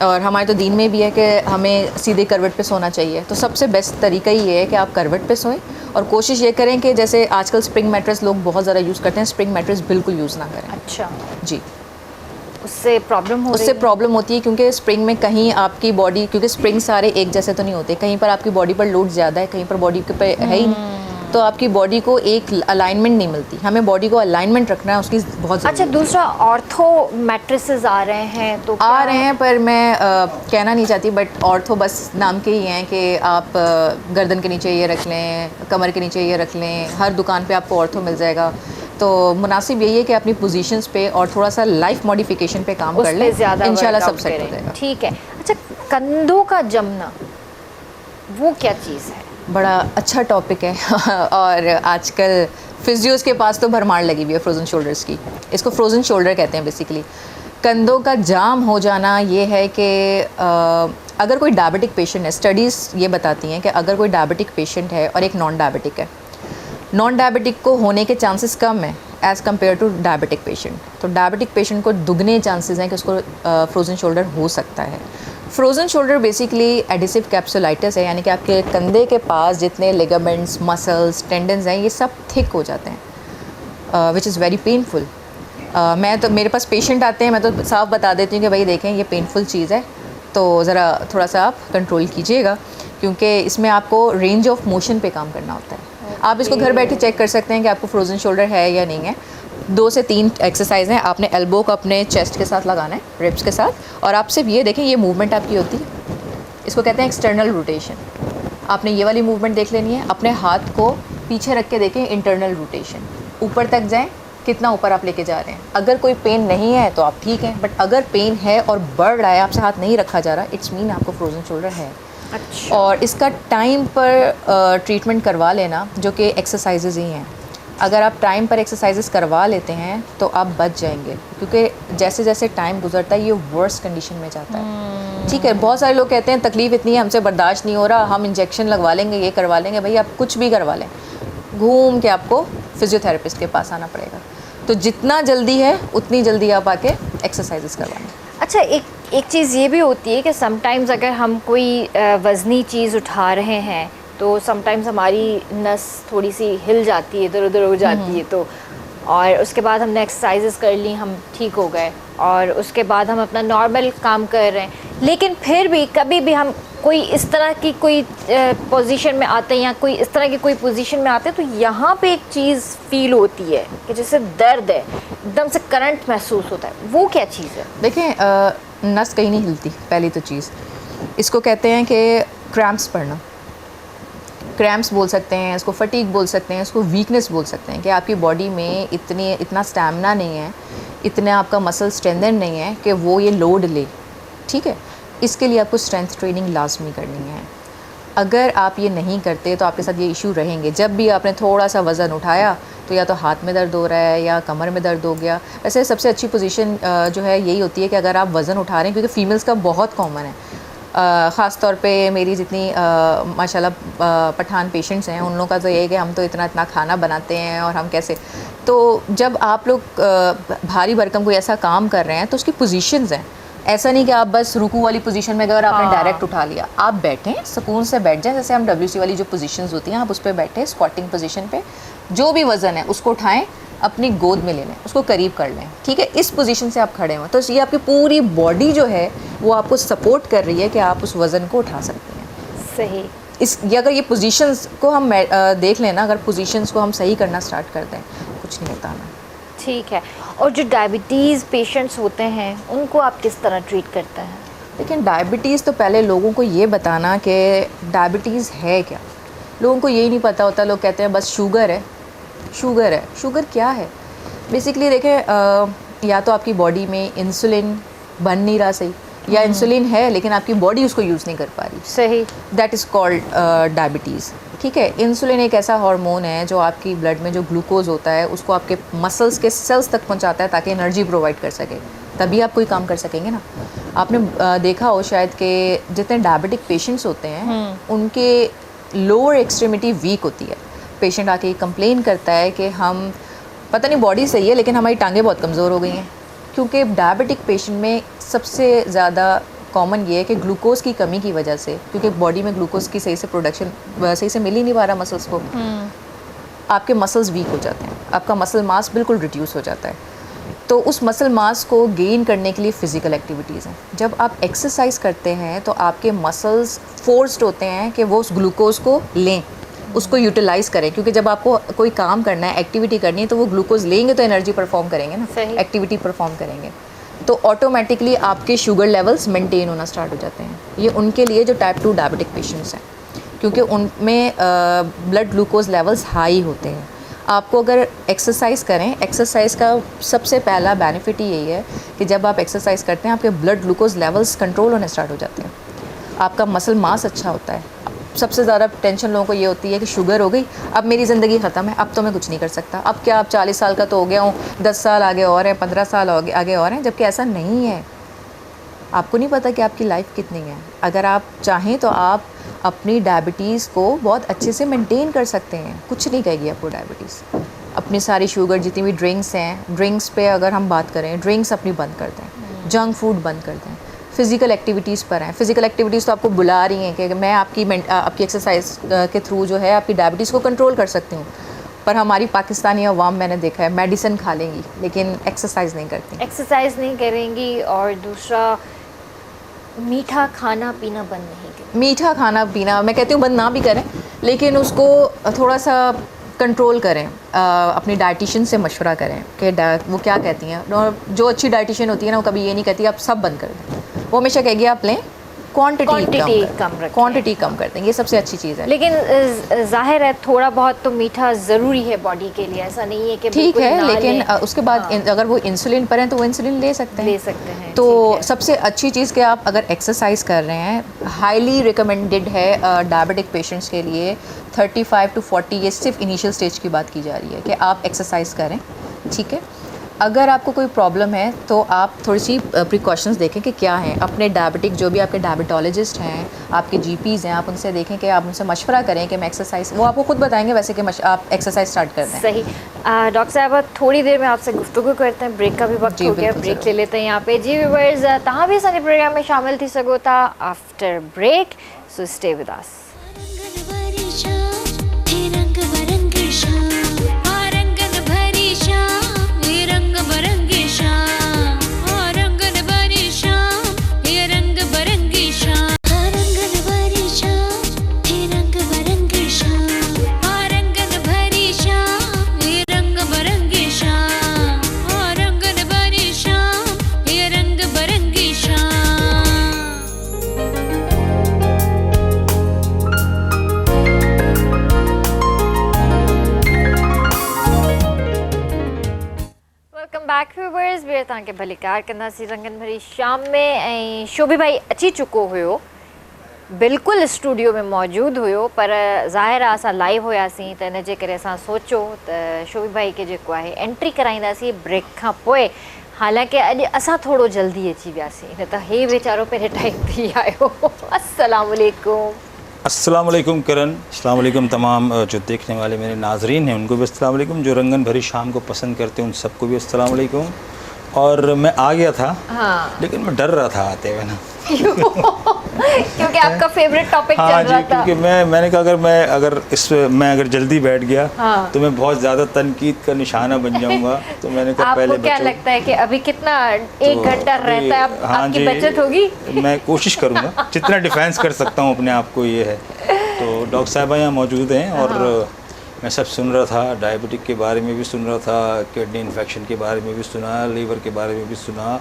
और हमारे तो दीन में भी है कि हमें सीधे करवट पे सोना चाहिए। तो सबसे बेस्ट तरीका ही है कि आप करवट पे सोएं, और कोशिश ये करें कि जैसे आजकल स्प्रिंग मैट्रेस लोग बहुत ज़्यादा यूज़ करते हैं, स्प्रिंग मैट्रेस बिल्कुल यूज़ ना करें। अच्छा जी, उससे प्रॉब्लम हो उससे प्रॉब्लम होती है क्योंकि स्प्रिंग में कहीं आपकी बॉडी, क्योंकि स्प्रिंग सारे एक जैसे तो नहीं होते, कहीं पर आपकी बॉडी पर लोड ज़्यादा है, कहीं पर बॉडी पे है ही नहीं, तो आपकी बॉडी को एक अलाइनमेंट नहीं मिलती। हमें बॉडी को अलाइनमेंट रखना है उसकी बहुत। अच्छा, दूसरा ऑर्थो मैट्रेसेस आ रहे हैं, तो आ रहे हैं, पर मैं कहना नहीं चाहती, बट ऑर्थो बस नाम के ही हैं कि आप गर्दन के नीचे ये रख लें, कमर के नीचे ये रख लें, हर दुकान पे आपको ऑर्थो मिल जाएगा। तो मुनासिब यही है कि अपनी पोजीशंस पे और थोड़ा सा लाइफ मॉडिफिकेशन पे काम कर लें, इंशाल्लाह सब सेट हो जाएगा। ठीक है। अच्छा, कंधों का जमना वो क्या चीज़ है? बड़ा अच्छा टॉपिक है और आजकल फिजियोज़ के पास तो भरमार लगी हुई है फ्रोज़न शोल्डर्स की। इसको फ्रोज़न शोल्डर कहते हैं बेसिकली। कंधों का जाम हो जाना ये है कि अगर कोई डायबिटिक पेशेंट है, स्टडीज़ ये बताती हैं कि अगर कोई डायबिटिक पेशेंट है और एक नॉन डायबिटिक है, नॉन डायबिटिक को होने के चांसेस कम है as compared to diabetic patient. तो डायबिटिक पेशेंट को दुगने चांसेस हैं कि उसको फ्रोज़न शोल्डर हो सकता है। Frozen shoulder basically adhesive capsulitis है, यानी कि आपके कंधे के पास जितने लिगामेंट्स, मसल्स, टेंडन्स हैं, ये सब थिक हो जाते हैं, विच इज़ वेरी पेनफुल। मैं तो, मेरे पास पेशेंट आते हैं, मैं तो साफ बता देती हूँ कि भाई देखें ये पेनफुल चीज़ है, तो ज़रा थोड़ा सा आप कंट्रोल कीजिएगा, क्योंकि इसमें आपको रेंज ऑफ मोशन पे काम करना होता है। आप इसको घर बैठे चेक कर सकते हैं कि आपको फ्रोज़न शोल्डर है या नहीं है। 2 से 3 एक्सरसाइज हैं। आपने एल्बो को अपने चेस्ट के साथ लगाना है, रिब्स के साथ, और आप सिर्फ ये देखें, ये मूवमेंट आपकी होती है, इसको कहते हैं एक्सटर्नल रोटेशन। आपने ये वाली मूवमेंट देख लेनी है। अपने हाथ को पीछे रख के देखें, इंटरनल रोटेशन, ऊपर तक जाएं, कितना ऊपर आप लेके जा रहे हैं। अगर कोई पेन नहीं है तो आप ठीक हैं, बट अगर पेन है और बढ़ रहा है, आपसे हाथ नहीं रखा जा रहा, इट्स मीन आपको फ्रोज़न शोल्डर है। अच्छा। और इसका टाइम पर ट्रीटमेंट करवा लेना, जो कि एक्सरसाइजेज़ ही हैं। अगर आप टाइम पर एक्सरसाइजेस करवा लेते हैं तो आप बच जाएंगे, क्योंकि जैसे जैसे टाइम गुजरता है ये वर्स कंडीशन में जाता है। ठीक है, बहुत सारे लोग कहते हैं तकलीफ़ इतनी है, हमसे बर्दाश्त नहीं हो रहा, हम इंजेक्शन लगवा लेंगे, ये करवा लेंगे। भाई आप कुछ भी करवा लें, घूम के आपको फिजियोथेरेपिस्ट के पास आना पड़ेगा। तो जितना जल्दी है उतनी जल्दी आप आके एक्सरसाइजेस करवाएं। अच्छा, एक चीज़ ये भी होती है कि समटाइम्स अगर हम कोई वज़नी चीज़ उठा रहे हैं तो समटाइम्स हमारी नस थोड़ी सी हिल जाती है, इधर उधर हो जाती है, तो और उसके बाद हमने एक्सरसाइजेस कर ली, हम ठीक हो गए, और उसके बाद हम अपना नॉर्मल काम कर रहे हैं, लेकिन फिर भी कभी भी हम कोई इस तरह की कोई पोजीशन में आते हैं या कोई इस तरह की कोई पोजीशन में आते हैं, तो यहाँ पे एक चीज़ फील होती है कि जैसे दर्द है, एकदम से करंट महसूस होता है। वो क्या चीज़ है? देखें, नस कहीं नहीं हिलती, पहली तो चीज़। इसको कहते हैं कि क्रैम्प्स पड़ना, क्रैम्प्स बोल सकते हैं इसको, फटीग बोल सकते हैं इसको, वीकनेस बोल सकते हैं कि आपकी बॉडी में इतना स्टैमिना नहीं है, इतना आपका मसल स्ट्रेंथन नहीं है कि वो ये लोड ले। ठीक है, इसके लिए आपको स्ट्रेंथ ट्रेनिंग लाजमी करनी है। अगर आप ये नहीं करते तो आपके साथ ये इशू रहेंगे। जब भी आपने थोड़ा सा वज़न उठाया तो या तो हाथ में दर्द हो रहा है या कमर में दर्द हो गया। वैसे सबसे अच्छी पोजीशन जो है यही होती है कि अगर आप वज़न उठा रहे हैं, क्योंकि फ़ीमेल्स का बहुत कॉमन है, ख़ास तौर पे मेरी जितनी माशाल्लाह पठान पेशेंट्स हैं, उन लोगों का तो ये है कि हम तो इतना खाना बनाते हैं और हम कैसे। तो जब आप लोग भारी भरकम कोई ऐसा काम कर रहे हैं तो उसकी पोजीशंस हैं। ऐसा नहीं कि आप बस रुकू वाली पोजीशन में अगर आपने डायरेक्ट उठा लिया, आप बैठें, सुकून से बैठ जाएं। जैसे हम WC वाली जो पोजीशंस होती हैं, आप उस पर बैठें, स्क्वाटिंग पोजीशन पे, जो भी वज़न है उसको उठाएं, अपनी गोद में ले लें, उसको करीब कर लें। ठीक है, इस पोजीशन से आप खड़े हों, तो ये आपकी पूरी बॉडी जो है वो आपको सपोर्ट कर रही है कि आप उस वज़न को उठा सकते हैं। सही। ये अगर ये पोजीशंस को हम देख लें ना, अगर पोजीशंस को हम सही करना स्टार्ट कर दें, कुछ नहीं होता हमें। ठीक है। और जो डायबिटीज़ पेशेंट्स होते हैं उनको आप किस तरह ट्रीट करते हैं? लेकिन डायबिटीज़ तो पहले लोगों को ये बताना कि डायबिटीज़ है क्या। लोगों को यही नहीं पता होता। लोग कहते हैं बस शुगर है, शुगर है। शुगर क्या है? बेसिकली देखें, या तो आपकी बॉडी में इंसुलिन बन नहीं रहा सही, या इंसुलिन है लेकिन आपकी बॉडी उसको यूज़ नहीं कर पा रही, सही, दैट इज़ कॉल्ड डायबिटीज़। ठीक है, इंसुलिन एक ऐसा हार्मोन है जो आपकी ब्लड में जो ग्लूकोज होता है उसको आपके मसल्स के सेल्स तक पहुंचाता है ताकि एनर्जी प्रोवाइड कर सके, तभी आप कोई काम कर सकेंगे ना। आपने देखा हो शायद कि जितने डायबिटिक पेशेंट्स होते हैं उनके लोअर एक्सट्रीमिटी वीक होती है। पेशेंट आके कंप्लेन करता है कि हम पता नहीं बॉडी सही है लेकिन हमारी टांगें बहुत कमज़ोर हो गई हैं, क्योंकि डायबिटिक पेशेंट में सबसे ज़्यादा कॉमन ये है कि ग्लूकोज की कमी की वजह से, क्योंकि बॉडी में ग्लूकोज की सही से प्रोडक्शन सही से मिल ही नहीं पा रहा मसल्स को, आपके मसल्स वीक हो जाते हैं, आपका मसल मास बिल्कुल रिड्यूस हो जाता है। तो उस मसल मास को गेन करने के लिए फ़िज़िकल एक्टिविटीज़ हैं। जब आप एक्सरसाइज करते हैं तो आपके मसल्स फोर्स्ड होते हैं कि वो उस ग्लूकोज को लें, उसको यूटिलाइज़ करें, क्योंकि जब आपको कोई काम करना है, एक्टिविटी करनी है, तो वो ग्लूकोज लेंगे तो एनर्जी परफॉर्म करेंगे ना, एक्टिविटी परफॉर्म करेंगे, तो ऑटोमेटिकली आपके शुगर लेवल्स मेंटेन होना स्टार्ट हो जाते हैं। ये उनके लिए जो टाइप 2 डायबिटिक पेशेंट्स हैं, क्योंकि उनमें ब्लड ग्लूकोज लेवल्स हाई होते हैं। आपको अगर एक्सरसाइज करें, एक्सरसाइज का सबसे पहला बेनिफिट ही यही है कि जब आप एक्सरसाइज करते हैं आपके ब्लड ग्लूकोज लेवल्स कंट्रोल होने स्टार्ट हो जाते हैं, आपका मसल मास अच्छा होता है। सबसे ज़्यादा टेंशन लोगों को ये होती है कि शुगर हो गई, अब मेरी ज़िंदगी ख़त्म है, अब तो मैं कुछ नहीं कर सकता, अब क्या, अब 40 साल का तो हो गया हूँ, 10 साल आगे और हैं, 15 साल आगे और हैं, जबकि ऐसा नहीं है। आपको नहीं पता कि आपकी लाइफ कितनी है। अगर आप चाहें तो आप अपनी डायबिटीज़ को बहुत अच्छे से मेंटेन कर सकते हैं, कुछ नहीं कहेगी आपको डायबिटीज़। अपनी सारी शुगर, जितनी भी ड्रिंक्स हैं, ड्रिंक्स पे अगर हम बात करें, ड्रिंक्स अपनी बंद कर दें, जंक फूड बंद कर दें, फ़िज़िकल एक्टिविटीज़ पर हैं। फ़िज़िकल एक्टिविटीज़ तो आपको बुला रही हैं कि मैं आपकी एक्सरसाइज के थ्रू जो है आपकी डायबिटीज़ को कंट्रोल कर सकती हूँ, पर हमारी पाकिस्तानी अवाम मैंने देखा है मेडिसिन खा लेंगी लेकिन एक्सरसाइज नहीं करती, एक्सरसाइज नहीं करेंगी, और दूसरा मीठा खाना पीना बंद नहीं करें। मीठा खाना पीना मैं कहती हूँ बंद ना भी करें, लेकिन उसको थोड़ा सा कंट्रोल करें। अपनी डाइटिशियन से मशवरा करें कि वो क्या कहती हैं, और जो अच्छी डाइटिशियन होती है ना वो कभी ये नहीं कहती आप सब बंद कर दें, वो हमेशा कहेगी आप लें, क्वांटिटी कम कर दें, ये सबसे अच्छी चीज़ है। लेकिन जाहिर है थोड़ा बहुत तो मीठा ज़रूरी है बॉडी के लिए, ऐसा नहीं है कि ठीक है, लेकिन उसके बाद अगर वो इंसुलिन पर हैं तो वो इंसुलिन ले सकते हैं। तो सबसे अच्छी चीज़ कि आप अगर एक्सरसाइज कर रहे हैं, हाईली रिकमेंडेड है डायबिटिक पेशेंट्स के लिए 35 to 40, ये सिर्फ इनिशियल स्टेज की बात की जा रही है कि आप एक्सरसाइज करें। ठीक है, अगर आपको कोई प्रॉब्लम है तो आप थोड़ी सी प्रिकॉशंस देखें कि क्या हैं। अपने डायबिटिक जो भी आपके डायबिटोलॉजिस्ट हैं, आपके जीपीज़ हैं, आप उनसे देखें कि आप उनसे मशवरा करें कि मैं एक्सरसाइज, वो आपको खुद बताएंगे वैसे कि आप एक्सरसाइज स्टार्ट कर दें। सही। डॉक्टर साहब थोड़ी देर में आपसे गुफ्तगू करते हैं, ब्रेक का भी वक्त हो गया, ब्रेक ले लेते हैं यहाँ पे। जी व्यूअर्स, तहाँ भी असांजे प्रोग्राम में शामिल थी सघो था after break, so stay with us. तव्हांखे भली कार कंदासीं रंगनि भरी शाम में। ऐं शोभी भाई अची चुको हुयो, बिल्कुलु स्टूडियो में मौजूदु हुयो, पर ज़ाहिर आहे असां लाइव हुयासीं त इन जे करे असां सोचियो त शोभी भाई खे जेको आहे एंट्री कराईंदासीं ब्रेक खां पोइ। हालांकि अॼु असां थोरो जल्दी अची वियासीं, न त हे वीचारो पहिरें टाइम थी आयो। अस्सलाम वालेकुम। अस्सलाम वालेकुम किरण, अस्सलाम वालेकुम तमाम जो देखने वाले मेरे नाजरीन हैं उनको भी अस्सलाम वालेकुम, जो रंगन भरी शाम को पसंद करते हैं उन सबको भी अस्सलाम वालेकुम। और मैं आ गया था, हाँ, लेकिन मैं डर रहा था आते हुए ना। क्योंकि आपका फेवरेट टॉपिक चल रहा था। क्योंकि मैंने कहा मैं अगर जल्दी बैठ गया, हाँ, तो मैं बहुत ज़्यादा तनकीद का निशाना बन जाऊंगा। तो मैंने कहा पहले क्या लगता है कि अभी कितना 1 घंटा रहता है, आपकी बचत होगी? मैं कोशिश करूँगा जितना डिफेंस कर सकता हूँ अपने आप को, ये है। तो डॉक्टर साहबा यहाँ मौजूद हैं और मैं सब सुन रहा था, डायबिटिक के बारे में भी सुन रहा था, किडनी इन्फेक्शन के बारे में भी सुना, लीवर के बारे में भी सुना,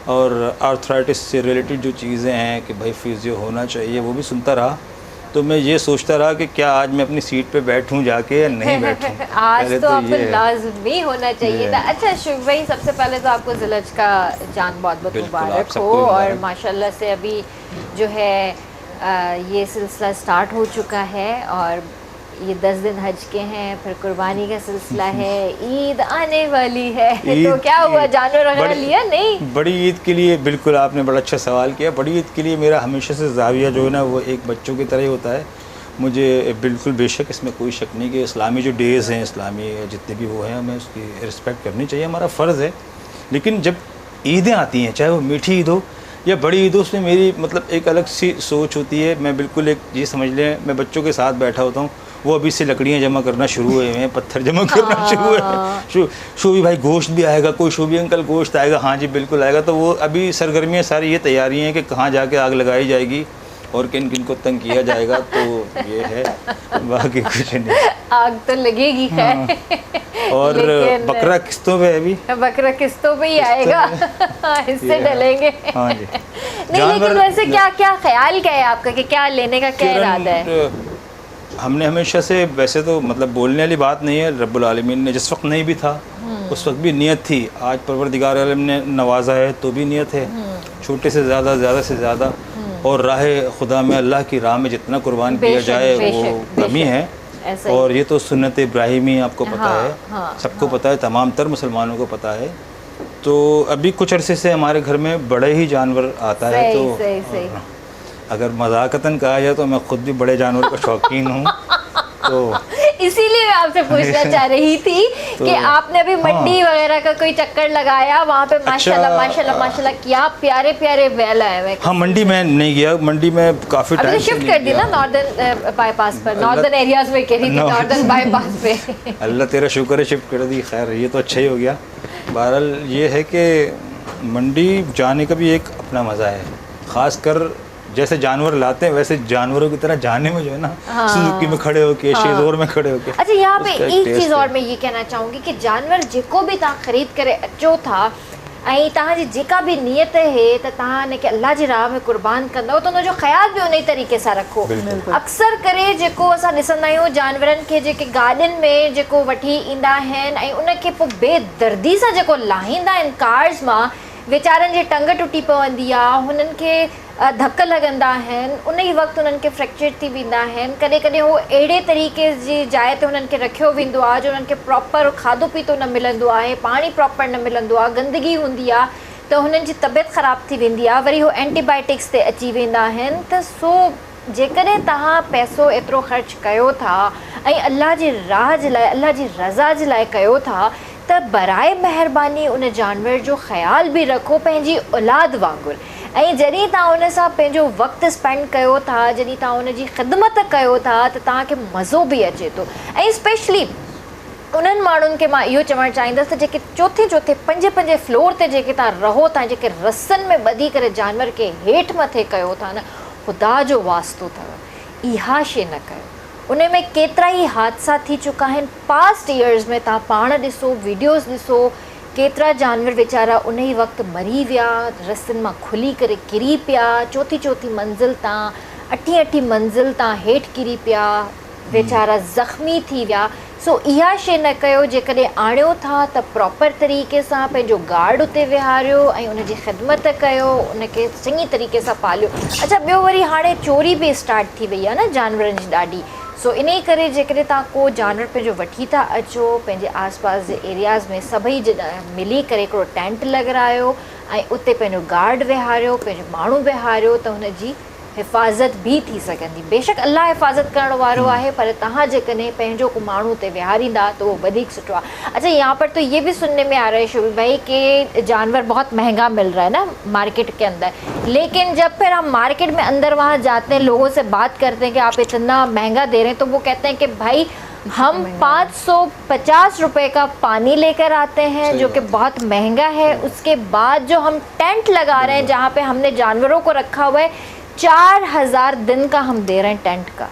और आर्थराइटिस से रिलेटेड जो चीज़ें हैं कि भाई फिजियो होना चाहिए वो भी सुनता रहा। तो मैं ये सोचता रहा कि क्या आज मैं अपनी सीट पे बैठूं जाके या नहीं बैठूं। आज पहले तो आपको ये है। लाजमी होना चाहिए था। अच्छा शुभ भाई, सबसे पहले तो आपको ज़िलहज का जान बहुत बहुत बिल्कुल, आप मुबारक सबको हो, और मुबारक। माशाल्लाह से अभी जो है ये सिलसिला स्टार्ट हो चुका है, और ये 10 दिन हज के हैं, फिर कुर्बानी का सिलसिला है, ईद आने वाली है। तो क्या हुआ, जानवर वगैरह बड़ी- लिया? नहीं। बड़ी ईद के लिए बिल्कुल आपने बड़ा अच्छा सवाल किया। बड़ी ईद के लिए मेरा हमेशा से ज़ाविया जो है ना वो एक बच्चों की तरह ही होता है। मुझे बिल्कुल बेशक इसमें कोई शक नहीं कि इस्लामी जो डेज़ हैं, इस्लामी जितने भी वो हैं, हमें उसकी रिस्पेक्ट करनी चाहिए, हमारा फ़र्ज़ है। लेकिन जब ईदें आती हैं, चाहे वो मीठी ईद हो या बड़ी ईद हो, उसमें मेरी मतलब एक अलग सी सोच होती है। मैं बिल्कुल एक ये समझ लें, मैं बच्चों के साथ बैठा होता हूँ, वो अभी से लकड़ियाँ जमा करना शुरू हुए हैं, पत्थर जमा करना शुरू हुए हैं। शोभी भाई गोश्त भी आएगा, कोई शोभी अंकल गोश्त आएगा, हाँ जी बिल्कुल आएगा। तो वो अभी सरगर्मियाँ सारी ये तैयारी हैं कि कहाँ जाके आग लगाई जाएगी और किन किन को तंग किया जाएगा। तो ये है, बाकी कुछ नहीं। आग तो लगेगी है। और लेकिन बकरा किस्तों पे है अभी, बकरा किस्तों पे ही आएगा। इससे ये है। डलेंगे। हाँ जी। नहीं, लेकिन वैसे क्या क्या ख्याल क्या है आपका कि क्या लेने का क्या इरादा है? हमने हमेशा से, वैसे तो मतलब बोलने वाली बात नहीं है, रब्बुल आलमीन ने जिस वक्त नहीं भी था उस वक्त भी नियत थी। आज परवरदिगार आलम ने नवाजा है तो भी नियत है, छोटे से ज़्यादा, ज़्यादा से ज़्यादा, और राह खुदा में, अल्लाह की राह में जितना कुर्बान किया बेशक, जाए बेशक, वो कमी है। ऐसा ही। और ये तो सुन्नत इब्राहिमी आपको पता हाँ, है, हाँ, सबको पता है, तमाम तर मुसलमानों को पता है। तो अभी कुछ अरसे से हमारे घर में बड़े ही जानवर आता है। सही, तो सही, सही। अगर मजाकतन कहा जाए तो मैं खुद भी बड़े जानवर का शौकीन हूँ। तो इसीलिए मैं आपसे पूछना चाह रही थी कि आपने अभी मंडी वगैरह का कोई चक्कर लगाया? वहाँ पे माशाल्लाह माशाल्लाह माशाल्लाह क्या प्यारे प्यारे बैल आए हुए। हाँ, मंडी में नहीं गया, मंडी में काफ़ी अभी टाइम तो शिफ्ट कर दी ना नॉर्दर्न बाईपास पर, नॉर्दर्न एरियाज में कह रही थी, नॉर्दर्न बाईपास पे। अल्लाह तेरा शुक्र है शिफ्ट कर दी। खैर ये तो अच्छा ही हो गया। बहरहाल ये है कि मंडी जाने का भी एक अपना मज़ा है, ख़ासकर जैसे जानवर लाते हैं वैसे जानवरों की तरह जाने में जो है ना, सुजुकी में खड़े होके, शेजोर में खड़े होके। अच्छा, यहाँ पे उसका एक टेस्ट चीज़ है। और मैं ये कहना चाहूँगी कि जानवर जेको भी तव्हां ख़रीद करे अचो था, ऐं तव्हांजी जेका भी नियत है त तव्हां ने के अल्लाह जी राह में कुर्बान कंदव, त उनजो ख़्याल बि उन ई तरीक़े सां रखो। अक्सर करे जेको असां ॾिसंदा आहियूं जानवरनि खे जेके गाॾियुनि में जेको वठी ईंदा आहिनि ऐं उनखे पोइ बेदर्दी सां जेको लाहींदा आहिनि कार्स मां, वीचारनि जी टंग टुटी पवंदी आहे, हुननि खे धक लॻंदा आहिनि, उन ई वक़्तु हुननि खे फ्रैक्चर थी वेंदा आहिनि। कॾहिं कॾहिं उहो अहिड़े तरीक़े जी जाइ ते हुननि खे रखियो वेंदो आहे जो हुननि खे प्रॉपर खाधो पीतो न मिलंदो आहे, पाणी प्रॉपर न मिलंदो आहे, गंदगी हूंदी आहे, त हुननि जी तबियत ख़राब थी वेंदी आहे, वरी उहो एंटीबायोटिक्स ते अची वेंदा आहिनि। त सो जेकॾहिं तव्हां पैसो एतिरो ख़र्च कयो था ऐं अल्लाह जी राह जे लाइ, अल्लाह जी रज़ा जे लाइ कयो था, त बराए महिरबानी उन जानवर जो ख़्याल बि रखो पंहिंजी औलाद वांगुरु। ऐं जॾहिं तव्हां उन सां पंहिंजो वक़्तु स्पेंड कयो था, जॾहिं तव्हां उन जी ख़िदमत कयो था, त तव्हांखे मज़ो बि अचे थो। ऐं स्पेशली उन्हनि माण्हुनि खे मां इहो चवणु चाहींदसि त जेके चोथे चोथे पंजे पंजे फ्लोर ते जेके तव्हां रहो था, जेके रसनि में ॿधी करे जानवर खे हेठि मथे कयो था न, ख़ुदा जो वास्तो अथव, इहा शइ न कयो। उन में केतिरा ई हादसा थी चुका आहिनि पास्ट ईयर्स में। तव्हां पाण ॾिसो, वीडियोज़ ॾिसो, केतिरा जानवर वीचारा उन ई वक़्तु मरी विया, रस्तनि मां खुली करे किरी पिया, चौथी चौथी मंज़िल तां, अठी अठी मंज़िल तां हेठि किरी पिया, वीचारा ज़ख़्मी थी विया। सो इहा शइ न कयो। जेकॾहिं आणियो था त प्रॉपर तरीक़े सां पंहिंजो गार्ड उते विहारियो ऐं उनजी ख़िदमत कयो, उनखे चङी तरीक़े सां पालियो। अच्छा, ॿियो वरी हाणे चोरी बि स्टार्ट थी वई आहे न जानवरनि जी ॾाढी। सो इन ई करे जेकॾहिं तव्हां को जानवर पंहिंजो वठी था अचो, पंहिंजे आसपास जे एरियाज़ में सभई मिली करे हिकिड़ो टेंट लॻारायो ऐं उते पंहिंजो गार्ड विहारियो, पंहिंजो माण्हू विहारियो, त हुनजी हिफ़ाज़त बि थी सघंदी। बेशक अल्लाह हिफ़ाज़त करण वारो आहे, पर तव्हां जेकॾहिं पंहिंजो को माण्हू ते विहारींदा त उहो वधीक सुठो आहे। अच्छा, यहाँ पर तो ये भी सुनने में आ रहा है शुभी भाई कि जानवर बहुत महंगा मिल रहा है ना मार्केट के अंदर, लेकिन जब फिर हम मार्केट में अंदर वहाँ जाते हैं, लोगों से बात करते हैं कि आप इतना महंगा दे रहे हैं, तो वो कहते हैं कि भाई हम 550 रुपए का पानी लेकर आते हैं जो कि बहुत महंगा है। उसके बाद जो हम टेंट लगा रहे हैं जहाँ पे हमने जानवरों को रखा हुआ है, 4000 दिन का हम दे रहे हैं टेंट का।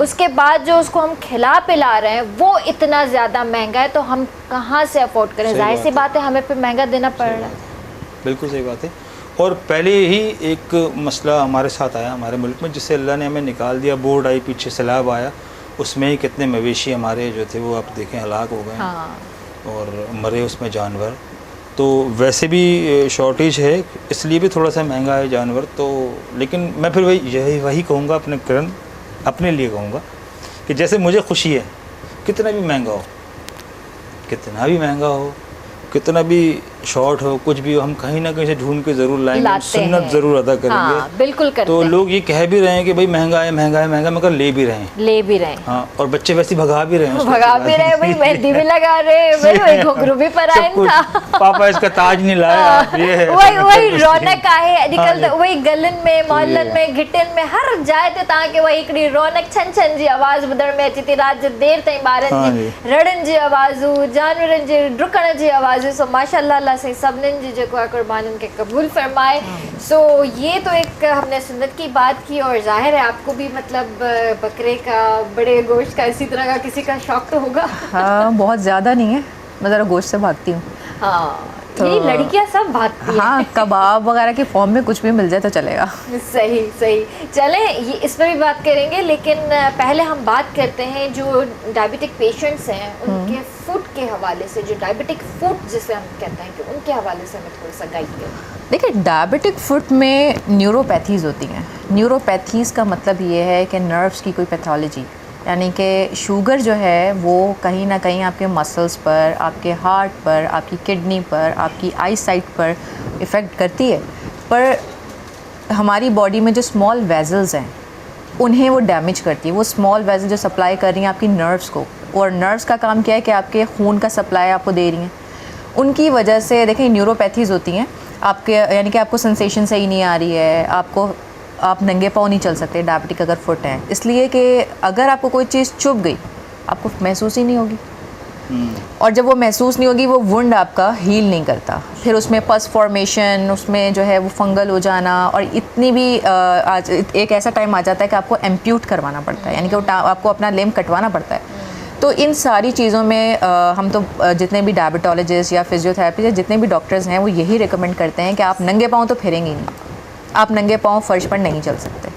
उसके बाद जो उसको हम खिला पिला रहे हैं वो इतना ज़्यादा महंगा है, तो हम कहाँ से अफोर्ड करें? जाहिर सी बात है हमें फिर महंगा देना पड़ रहा है। बिल्कुल सही बात है। और पहले ही एक मसला हमारे साथ आया हमारे मुल्क में, जिससे अल्लाह ने हमें निकाल दिया। बोर्ड आई, पीछे सैलाब आया, उसमें ही कितने मवेशी हमारे जो थे वो आप देखें हलाक हो गए। हाँ। और मरे उसमें जानवर। तो वैसे भी शॉर्टेज है, इसलिए भी थोड़ा सा महंगा है जानवर। तो लेकिन मैं फिर वही कहूँगा अपने करन, अपने लिए कहूँगा कि जैसे मुझे खुशी है, कितना भी महंगा हो, कितना भी महंगा हो, कितना भी शॉर्ट हो, कुछ भी हो, हम कहीं ना कहीं से ढूंढ के ज़रूर लाएंगे, सुन्नत ज़रूर अदा करेंगे। हाँ, बिल्कुल करते तो हैं। लोग ये कह भी रहे हैं कि भाई महंगा है महंगा है महंगा, मगर ले भी रहे हैं। हाँ, और बच्चे वैसे भगा भी रहे हैं, भाई मेहंदी भी लगा रहे हैं, भाई घुंघरू भी परायन था, पापा इसका ताज नहीं लाया, ये है वही रौनक आहे अॼुकल्ह त वही गलियुनि में मोहल्लनि में घिटियुनि में हर जाइ ते तव्हांखे वही हिकिड़ी रौनक छन छन जी आवाज़ ॿुधण में अचे थी। राति जो देर ताईं ॿारनि जी रड़नि जी आवाज़ूं, जानवरनि जे डुकण जी आवाज़ूं। सो माशाअल्लाह अल्लाह से सभिनीनि जी जेको आहे कुर्बानियुनि के कबूल फरमाए। सो ये तो एक हमने सुन्नत की बात की, और जाहिर है आपको भी मतलब बकरे का, बड़े गोश्त का, इसी तरह का किसी का शौक तो होगा। हाँ, बहुत ज़्यादा नहीं है, मैं ज़रा गोश्त से भागती हूँ। हाँ, ये लड़कियां सब भागती हैं। हाँ, कबाब वगैरह की फॉर्म में कुछ भी मिल जाए तो चलेगा। सही सही, चलें ये इस पर भी बात करेंगे, लेकिन पहले हम बात करते हैं जो डायबिटिक पेशेंट्स हैं उनके फूड के हवाले से, जो डायबिटिक फूड जिसे हम कहते हैं कि उनके हवाले से हमें थोड़ा सा गाइड करें। देखिए, डायबिटिक फुट में न्यूरोपैथीज़ होती हैं। न्यूरोपैथीज़ का मतलब ये है कि नर्व्स की कोई पैथोलॉजी, यानी कि शुगर जो है वो कहीं ना कहीं आपके मसल्स पर, आपके हार्ट पर, आपकी किडनी पर, आपकी आई साइट पर इफ़ेक्ट करती है। पर हमारी बॉडी में जो स्मॉल वेजल्स हैं उन्हें वो डैमेज करती है। वो स्मॉल वेजल जो सप्लाई कर रही हैं आपकी नर्व्स को, और नर्व्स का काम क्या है कि आपके खून का सप्लाई आपको दे रही हैं। उनकी वजह से देखिए न्यूरोपैथीज़ होती हैं आपके, यानी कि आपको सेंसेशन सही नहीं आ रही है, आप नंगे पाँव नहीं चल सकते डायबिटिक अगर फुट है, इसलिए कि अगर आपको कोई चीज़ चुभ गई आपको महसूस ही नहीं होगी, और जब वो महसूस नहीं होगी वो वुंड आपका हील नहीं करता, फिर उसमें पस फॉर्मेशन, उसमें जो है वो फंगल हो जाना, और इतनी भी आज एक ऐसा टाइम आ जाता है कि आपको एम्प्यूट करवाना पड़ता है, यानी कि वो आपको अपना लिम्ब कटवाना पड़ता है। तो इन सारी चीज़ों में हम तो जितने भी डायबिटोलॉजिस्ट या फिजियोथेरेपिस्ट, जितने भी डॉक्टर्स हैं, वो यही रिकमेंड करते हैं कि आप नंगे पाँव तो फिरेंगे नहीं, आप नंगे पाँव फर्श पर नहीं चल सकते,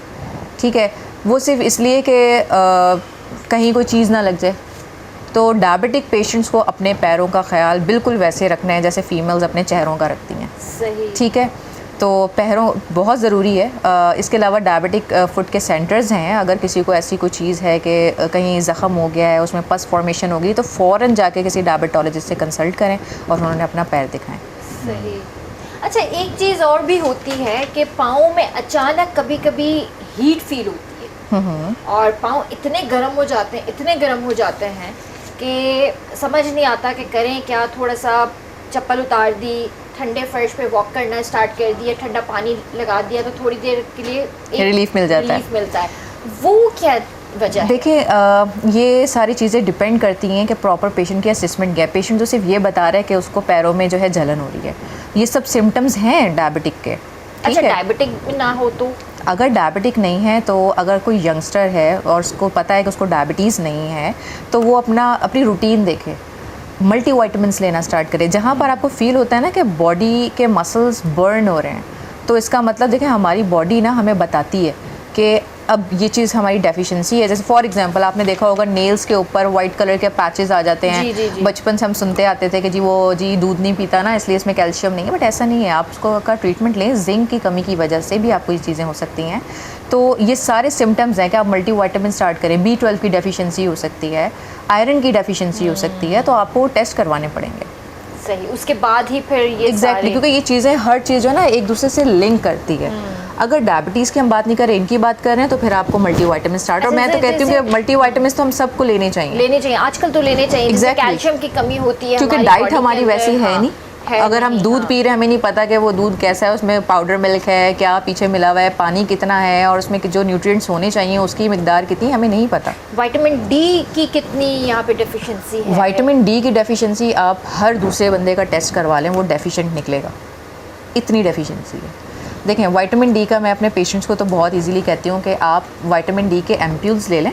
ठीक है। वो सिर्फ इसलिए कि कहीं कोई चीज़ ना लग जाए। तो डायबिटिक पेशेंट्स को अपने पैरों का ख्याल बिल्कुल वैसे रखना है जैसे फ़ीमेल्स अपने चेहरों का रखती हैं, सही, ठीक है। तो पैरों बहुत ज़रूरी है। इसके अलावा डायबिटिक फुट के सेंटर्स हैं, अगर किसी को ऐसी कोई चीज़ है कि कहीं ज़ख़म हो गया है, उसमें पस फॉर्मेशन हो गई, तो फ़ौरन जाके किसी डायबिटोलॉजिस्ट से कंसल्ट करें और उन्होंने अपना पैर दिखाएं। सही। अच्छा, एक चीज़ और भी होती है कि पाँव में अचानक कभी कभी हीट फील होती है, और पाँव इतने गर्म हो जाते हैं कि समझ नहीं आता कि करें क्या। थोड़ा सा चप्पल उतार दी, ठंडे फर्श पे वॉक करना स्टार्ट कर दिया, ठंडा पानी लगा दिया, तो थोड़ी देर के लिए रिलीफ मिलता है। वो क्या वजह है? देखिए, ये सारी चीज़ें डिपेंड करती हैं कि प्रॉपर पेशेंट की असेसमेंट क्या है। पेशेंट तो सिर्फ ये बता रहा है कि उसको पैरों में जो है जलन हो रही है, ये सब सिम्टम्स हैं डायबिटिक के। अच्छा, डायबिटिक ना हो तो? अगर डायबिटिक नहीं है तो अगर कोई यंगस्टर है और उसको पता है कि उसको डायबिटीज़ नहीं है, तो वो अपनी रूटीन देखे, मल्टीविटामिन्स लेना स्टार्ट करें। जहाँ पर आपको फील होता है ना कि बॉडी के मसल्स बर्न हो रहे हैं, तो इसका मतलब देखिए हमारी बॉडी ना हमें बताती है कि अब ये चीज़ हमारी डेफिशिएंसी है। जैसे फॉर एग्जांपल आपने देखा होगा नेल्स के ऊपर वाइट कलर के पैचेस आ जाते हैं। जी। बचपन से हम सुनते आते थे कि जी दूध नहीं पीता ना, इसलिए इसमें कैल्शियम नहीं है, बट ऐसा नहीं है। आप उसको का ट्रीटमेंट लें, जिंक की कमी की वजह से भी आपको ये चीज़ें हो सकती हैं। तो ये सारे सिम्टम्स हैं कि आप मल्टीविटामिन स्टार्ट करें। B12 की डेफिशिएंसी हो सकती है, आयरन की डेफिशिएंसी हो सकती है, तो आपको टेस्ट करवाने पड़ेंगे। सही, उसके बाद ही फिर ये एग्जैक्टली, क्योंकि ये चीज़ें हर चीज़ जो है ना एक दूसरे से लिंक करती है। अगर डायबिटीज़ की हम बात नहीं कर रहे, इनकी बात कर रहे हैं, तो फिर आपको मल्टीविटामिन स्टार्ट। और मैं तो कहती हूँ कि मल्टीविटामिन तो हम सबको लेने चाहिए आजकल तो लेने चाहिए। Exactly. कैल्शियम की कमी होती है क्योंकि डाइट हमारी वैसी है नहीं। अगर हम दूध पी रहे हैं, हमें नहीं पता कि वो दूध कैसा है, उसमें पाउडर मिल्क है, क्या पीछे मिला हुआ है, पानी कितना है, और उसमें जो न्यूट्रिएंट्स होने चाहिए उसकी मिकदार कितनी, हमें नहीं पता। विटामिन डी की कितनी यहाँ पे डेफिशिएंसी है? विटामिन डी की डेफिशिएंसी आप हर दूसरे बंदे का टेस्ट करवा लें, वो डेफिशिएंट निकलेगा, इतनी डेफिशिएंसी है। देखें, विटामिन डी का मैं अपने पेशेंट्स को तो बहुत इजीली कहती हूँ कि आप विटामिन डी के एम्प्यूल्स ले लें,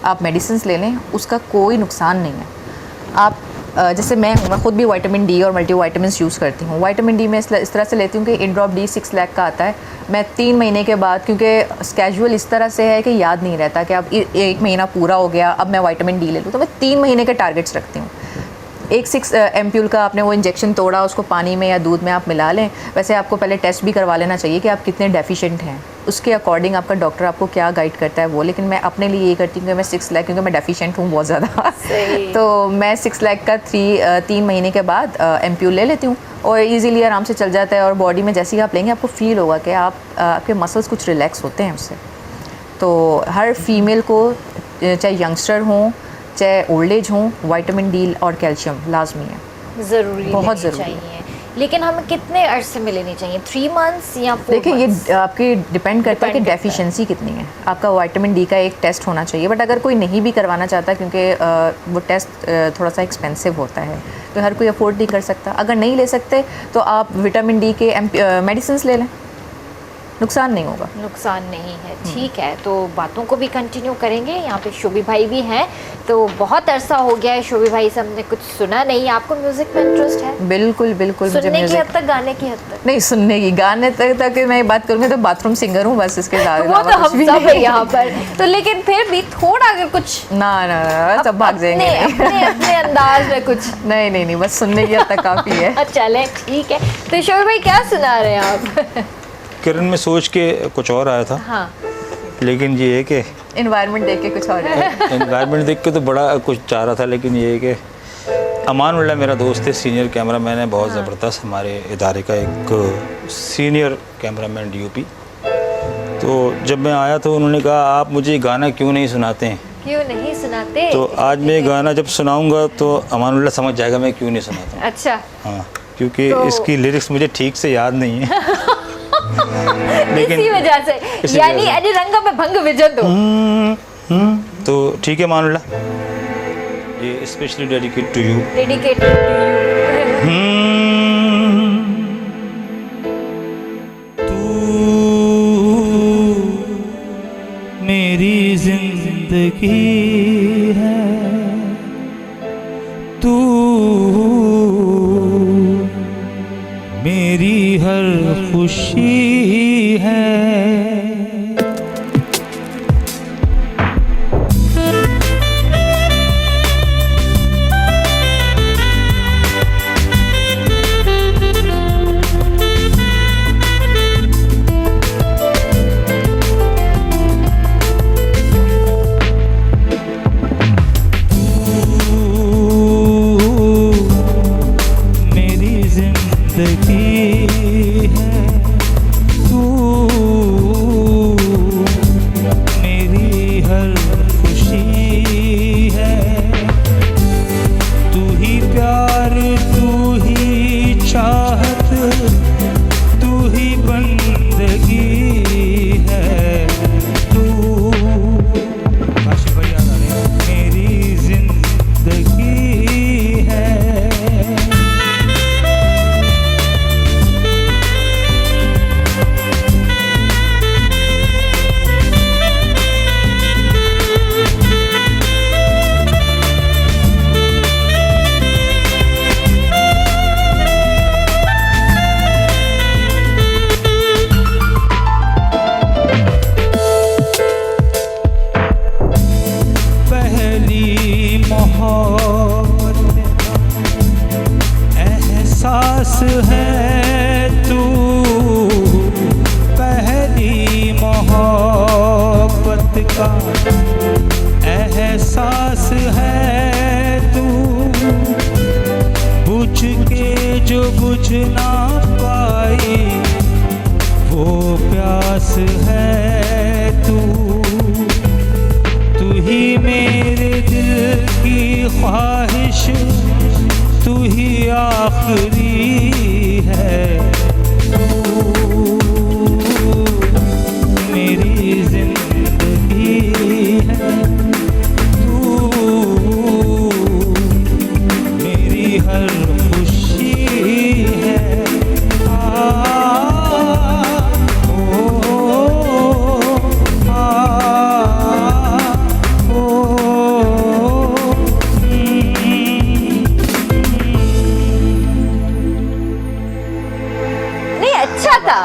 आप मेडिसिन ले लें, उसका कोई नुकसान नहीं है। आप जैसे मैं हूँ, मैं खुद भी विटामिन डी और मल्टी विटामिन्स यूज़ करती हूँ। विटामिन डी मैं इस तरह से लेती हूँ कि इन ड्रॉप डी 6 लाख का आता है। मैं 3 महीने के बाद, क्योंकि स्केजुअल इस तरह से है कि याद नहीं रहता कि अब 1 महीना पूरा हो गया, अब मैं विटामिन डी ले लूँ, तो मैं 3 महीने के टारगेट्स रखती हूँ। एक 6 एम्प्यूल का आपने वो इंजेक्शन तोड़ा, उसको पानी में या दूध में आप मिला लें। वैसे आपको पहले टेस्ट भी करवा लेना चाहिए कि आप कितने डेफिशिएंट हैं, उसके अकॉर्डिंग आपका डॉक्टर आपको क्या गाइड करता है वो। लेकिन मैं अपने लिए ये करती हूँ कि मैं 6 लाख, क्योंकि मैं डेफिशिएंट हूँ बहुत ज़्यादा तो मैं 6 लाख का 3 महीने के बाद एम्प्यूल ले लेती हूँ और इजीली आराम से चल जाता है। और बॉडी में जैसे ही आप लेंगे आपको फील होगा कि आपके मसल्स कुछ रिलैक्स होते हैं उससे। तो हर फीमेल को, चाहे यंगस्टर हों चाहे ओल्ड एज हों, विटामिन डी और कैल्शियम लाजमी है, ज़रूरी, बहुत ज़रूरी चाहिए। लेकिन हमें कितने अरसे में लेनी चाहिए, 3 मंथ्स या 4 देखिए months? ये आपके डिपेंड करता है कि डेफिशिएंसी कितनी है। आपका विटामिन डी का एक टेस्ट होना चाहिए, बट अगर कोई नहीं भी करवाना चाहता, क्योंकि वो टेस्ट थोड़ा सा एक्सपेंसिव होता है, तो हर कोई अफोर्ड नहीं कर सकता। अगर नहीं ले सकते तो आप विटामिन डी के मेडिसिन ले लें, नुकसान नहीं होगा। नुकसान नहीं है, ठीक है। तो बातों को भी कंटिन्यू करेंगे। यहाँ पे शोभी भाई भी हैं, तो बहुत अरसा हो गया है शोभी भाई से हमने कुछ सुना नहीं। आपको म्यूजिक में इंटरेस्ट है? बिल्कुल बिल्कुल। सुनने की हद तक, गाने की हद तक? नहीं, सुनने की, गाने तक मैं बात करूँगी तो बाथरूम सिंगर हूँ बस, इसके साथ वो तो हम सब है यहाँ पर। तो लेकिन फिर भी थोड़ा अगर कुछ ना सब भाग जाएंगे अपने अंदाज में कुछ। नहीं, बस सुनने की हद तक काफ़ी है। चले ठीक है। तो शोभी भाई क्या सुना रहे हैं आप? किरण में सोच के कुछ और आया था, हाँ, लेकिन ये है कि एनवायरनमेंट देख के कुछ और है। एनवायरनमेंट देख के तो बड़ा कुछ चाह रहा था, लेकिन ये है कि अमानुल्लाह मेरा दोस्त है, सीनियर कैमरामैन है, बहुत ज़बरदस्त, हमारे इदारे का एक सीनियर कैमरामैन DOP। तो जब मैं आया तो उन्होंने कहा आप मुझे गाना क्यों नहीं सुनाते हैं? क्यों नहीं सुनाते? तो आज मैं गाना जब सुनाऊंगा तो अमानुल्लाह समझ जाएगा मैं क्यों नहीं सुनाता। अच्छा, हाँ, क्योंकि तो इसकी लिरिक्स मुझे ठीक से याद नहीं है। इसी वजह से, यानी अरे रंग में भंग विजन दो। तो ठीक है अमानुल्लाह, ये specially dedicate to you. Dedicated to you. मेरी जिंदगी है, तू मेरी हर खुशी है।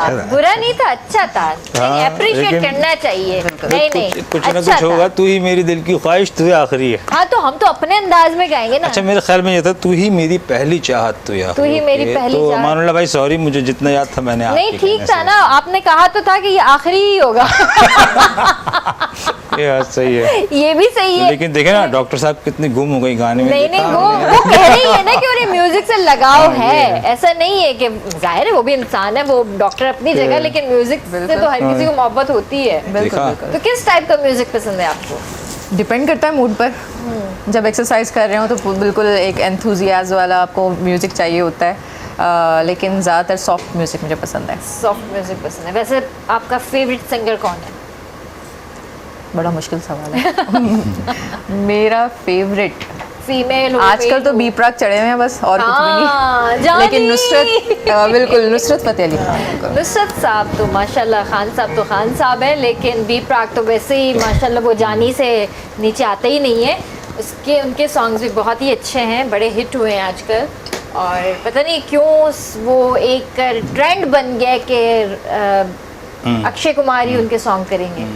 अच्छा था। बुरा नहीं था, अच्छा था। हाँ, अप्रिशिएट लेकिन- करना चाहिए। नहीं नहीं, कुछ ना अच्छा कुछ होगा। था। तू ही मेरी दिल की ख्वाहिश, तू ही आखिरी है। हाँ तो हम तो अपने अंदाज में गाएंगे ना। अच्छा, मेरे ख्याल में ये था, तू ही मेरी पहली चाहत, तू तू ही मेरी ओके। पहली तो चाहत। अमानुल्लाह भाई सॉरी, मुझे जितना याद था मैंने नहीं आपके ठीक कहने था से- ना, आपने कहा तो था कि ये आखिरी ही होगा। ये बात सही है। ये भी सही है। लेकिन देखे ना डॉक्टर साहब कितनी गुम हो गई गाने में। नहीं नहीं, देखा वो आपने? वो कह रही है ना कि उन्हें म्यूजिक से लगाव हाँ, ये है। है। ऐसा नहीं है कि जाहिर है वो भी इंसान है, वो डॉक्टर अपनी जगह, लेकिन म्यूजिक से तो हर किसी को मोहब्बत होती है। बिल्कुल देखा? बिल्कुल। तो किस टाइप का म्यूजिक पसंद है आपको? डिपेंड करता है मूड पर। जब एक्सरसाइज कर रहे हो तो बिल्कुल एक एंथुजियाज वाला आपको म्यूज़िक चाहिए होता है, लेकिन ज़्यादातर सॉफ्ट म्यूज़िक मुझे पसंद है। सॉफ्ट म्यूजिक पसंद है। वैसे आपका फेवरेट सिंगर कौन है? बड़ा मुश्किल सवाल है। मेरा फेवरेट फीमेल हो, आजकल मेल तो हो? बी प्राक चढ़े हुए हैं बस, और कुछ भी हाँ, नहीं। जानी। लेकिन नुसरत बिल्कुल, नुसरत फतेह अली खान बिल्कुल। नुसरत साहब तो माशाल्लाह, खान साहब तो खान साहब है, लेकिन बी प्राक तो वैसे ही माशाल्लाह वो जानी से नीचे आते ही नहीं है। उसके उनके सॉन्ग्स भी बहुत ही अच्छे हैं, बड़े हिट हुए हैं आजकल। और पता नहीं क्यों वो एक ट्रेंड बन गया कि अक्षय कुमार ही उनके सॉन्ग करेंगे।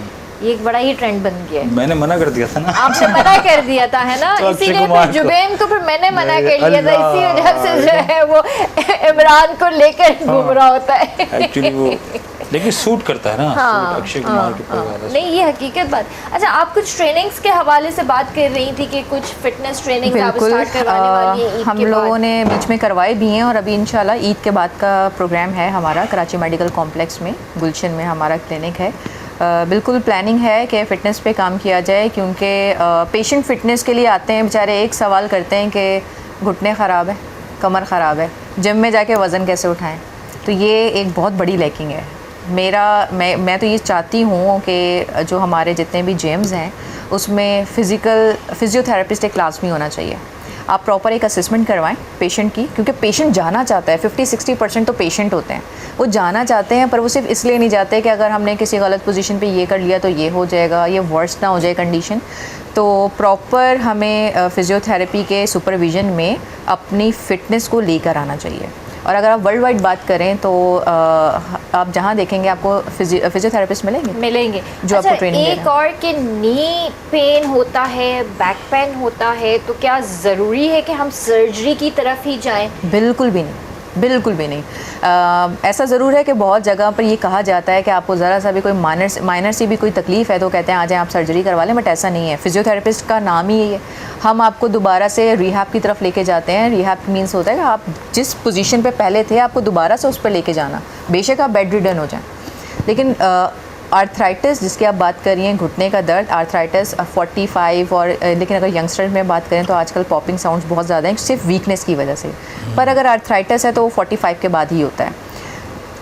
ये एक बड़ा ही ट्रेंड बन गया है। मैंने मना कर दिया था ना। आपने मना कर दिया था, है ना? तो अक्षय इसीलिए कुमार फिर को। जुबैन को फिर मैंने मना नहीं, कर लिया था। इसी अल्लाह। वजह से जो है वो इमरान को लेकर घूम रहा होता है। एक्चुअली वो लेकिन सूट करता है ना, सूट अक्षय कुमार के ऊपर ज़्यादा। नहीं, ये हकीकत बात। अच्छा, आप कुछ ट्रेनिंग्स के हवाले से बात कर रही थी कि कुछ फिटनेस ट्रेनिंग आप बिल्कुल। स्टार्ट करवाने वाली हैं ईद हम के लोगों बाद। ने बीच में करवाए भी हैं, और अभी इंशाल्लाह ईद के बाद का प्रोग्राम है हमारा कराची मेडिकल कॉम्प्लेक्स में, गुलशन में हमारा क्लिनिक है। बिल्कुल प्लानिंग है कि फ़िटनेस पे काम किया जाए, क्योंकि पेशेंट फ़िटनेस के लिए आते हैं बेचारे, एक सवाल करते हैं कि घुटने ख़राब है, कमर ख़राब है, जिम में जाके वज़न कैसे उठाएं। तो ये एक बहुत बड़ी लैकिंग है। मैं तो ये चाहती हूँ कि जो हमारे जितने भी जिम्स हैं उसमें फिज़ियोथेरेपिस्ट एक क्लास में होना चाहिए। आप प्रॉपर एक असेसमेंट करवाएं पेशेंट की, क्योंकि पेशेंट जाना चाहता है। 50-60% तो पेशेंट होते हैं, वो जाना चाहते हैं, पर वो सिर्फ इसलिए नहीं जाते कि अगर हमने किसी गलत पोजीशन पे ये कर लिया तो ये हो जाएगा, ये वर्स ना हो जाए कंडीशन। तो प्रॉपर हमें फिज़ियोथेरेपी के सुपरविज़न में अपनी फ़िटनेस को लेकर आना चाहिए। और अगर आप वर्ल्ड वाइड बात करें तो आप जहाँ देखेंगे आपको फिजियोथेरेपिस्ट मिलेंगे जो आपको ट्रेनिंग दे रहे एक हैं। और कि नी पेन होता है, बैक पेन होता है, तो क्या ज़रूरी है कि हम सर्जरी की तरफ ही जाएं? बिल्कुल भी नहीं, बिल्कुल भी नहीं। ऐसा ज़रूर है कि बहुत जगह पर ये कहा जाता है कि आपको ज़रा सा भी कोई माइनर सी भी कोई तकलीफ़ है तो कहते हैं आ जाएं आप सर्जरी करवा लें, बट ऐसा नहीं है। फिजियोथेरेपिस्ट का नाम ही यही है। हम आपको दोबारा से रिहैब की तरफ लेके जाते हैं। रिहैब मीन्स होता है कि आप जिस पोजीशन पे पहले थे आपको दोबारा से उस पर लेके जाना, बेशक आप बेड रिडन हो जाएं। लेकिन आर्थराइटिस जिसकी आप बात कर रही हैं, घुटने का दर्द, आर्थराइटिस 45 और लेकिन अगर यंगस्टर्स में बात करें तो आजकल पॉपिंग साउंड्स बहुत ज़्यादा हैं सिर्फ वीकनेस की वजह से। पर अगर आर्थराइटिस है तो वो 45 के बाद ही होता है।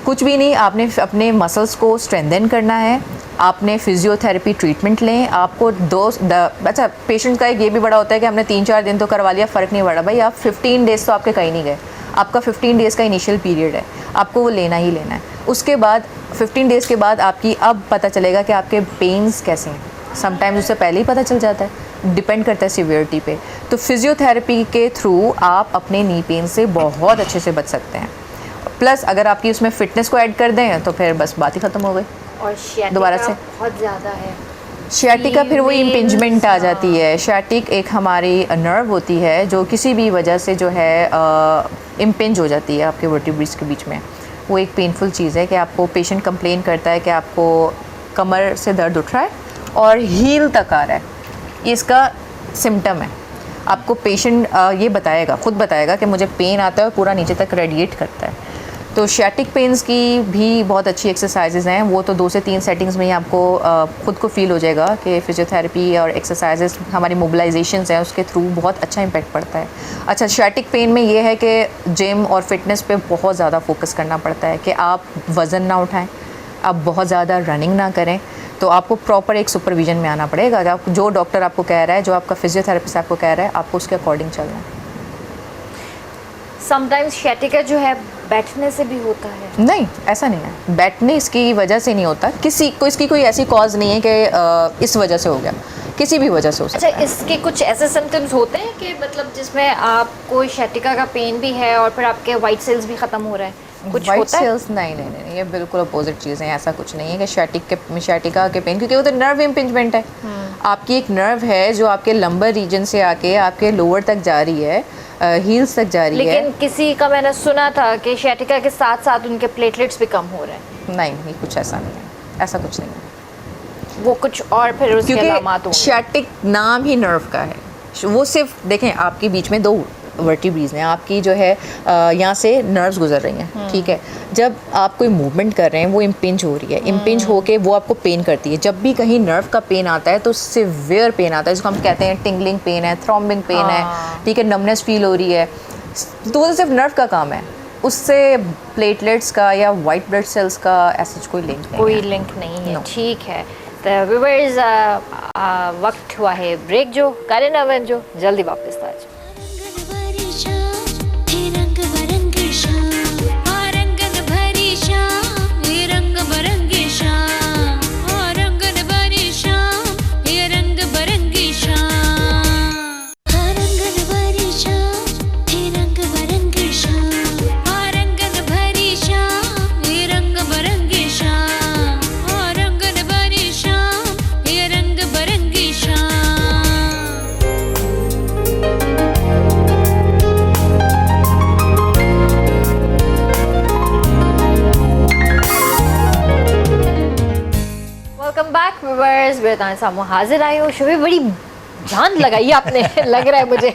कुछ भी नहीं, आपने अपने मसल्स को स्ट्रेंथन करना है, आपने फिजियोथेरेपी ट्रीटमेंट लें। आपको अच्छा पेशेंट का एक ये भी बड़ा होता है कि हमने 3-4 दिन तो करवा लिया, फ़र्क नहीं पड़ा। भाई आप 15 डेज़ तो आपके कहीं नहीं गए। आपका 15 डेज़ का इनिशियल पीरियड है, आपको वो लेना ही लेना है। उसके बाद 15 डेज़ के बाद आपकी अब पता चलेगा कि आपके पेन्स कैसे हैं। समटाइम्स उससे पहले ही पता चल जाता है, डिपेंड करता है सीवियरिटी पे। तो फिजियोथेरेपी के थ्रू आप अपने नी पेन से बहुत अच्छे से बच सकते हैं। प्लस अगर आपकी उसमें फ़िटनेस को ऐड कर दें तो फिर बस बात ही ख़त्म हो गई। और दोबारा से बहुत ज़्यादा है शियाटिका, फिर वो Females, इम्पिंजमेंट आ जाती है। शियाटिक एक हमारी नर्व होती है जो किसी भी वजह से जो है इम्पिंज हो जाती है आपके वर्टिब्रेस के बीच में। वो एक पेनफुल चीज़ है कि आपको पेशेंट कंप्लेन करता है कि आपको कमर से दर्द उठ रहा है और हील तक आ रहा है, ये इसका सिम्टम है। आपको पेशेंट ये बताएगा, खुद बताएगा कि मुझे पेन आता है और पूरा नीचे तक रेडिएट करता है। तो शियाटिक पेन्स की भी बहुत अच्छी एक्सरसाइजेज हैं। वो तो 2 से 3 सेटिंग्स में ही आपको खुद को फील हो जाएगा कि फिजियोथेरेपी और एक्सरसाइजेज हमारी मोबिलाइजेशंस हैं उसके थ्रू बहुत अच्छा इम्पैक्ट पड़ता है। अच्छा, शियाटिक पेन में ये है कि जिम और फिटनेस पे बहुत ज़्यादा फोकस करना पड़ता है कि आप वज़न ना उठाएं, आप बहुत ज़्यादा रनिंग ना करें। तो आपको प्रॉपर एक सुपरविजन में आना पड़ेगा। आप जो डॉक्टर आपको कह रहा है, जो आपका फिजियोथेरेपिस्ट आपको कह रहा है, आपको उसके अकॉर्डिंग चलना है। समटाइम्स शियाटिका जो है बैठने से भी होता है? नहीं, ऐसा नहीं है। बैठने इसकी वजह से नहीं होता, इसकी कोई ऐसी कॉज नहीं है कि इस वजह से हो गया, किसी भी वजह से हो सकता अच्छा, है। इसके कुछ ऐसे सिम्टम्स होते हैं कि मतलब जिसमें आपको शियाटिका का पेन भी है और फिर आपके वाइट सेल्स भी ख़त्म हो रहे हैं? कुछ वाइट होता है? सेल्स नहीं, ये बिल्कुल अपोजिट चीज़ है। ऐसा कुछ नहीं है कि शैटिका के पेन, क्योंकि वो तो नर्व इम्पिंजमेंट है। आपकी एक नर्व है जो आपके लंबर रीजन से आके आपके लोअर तक जा रही है, हील्स तक जा रही है। लेकिन किसी का मैंने सुना था कि शैटिका के साथ साथ उनके प्लेटलेट्स भी कम हो रहे हैं। नहीं, कुछ ऐसा नहीं है, ऐसा कुछ नहीं है। वो कुछ और फिर उसके अलामात क्योंकि होंगे। शैटिक नाम ही नर्व का है। वो सिर्फ देखें, आपके बीच में 2 वर्टिब्रीज हैं, आपकी जो है यहाँ से नर्व्स गुजर रही हैं, ठीक है। जब आप कोई मूवमेंट कर रहे हैं वो इम्पिंज हो रही है, इम्पिंज होके वो आपको पेन करती है। जब भी कहीं नर्व का पेन आता है तो सिवियर पेन आता है, जिसको हम कहते हैं टिंगलिंग पेन है, थ्रॉम्बिंग पेन है, ठीक है, नमनेस फील हो रही है। तो वो सिर्फ नर्व का काम है, उससे प्लेटलेट्स का या वाइट ब्लड सेल्स का ऐसा कोई लिंक नहीं कोई है। लिंक नहीं है। No. ठीक है, तो व्यूअर्स वक्त हुआ है ब्रेक जो, करें अवन जो, जल्दी वापस आ जाओ। वेलकम बैक व्यूअर्स, मैं सामू हाजिर आई हूँ। शुभी बड़ी जान लगाई आपने लग रहा है मुझे।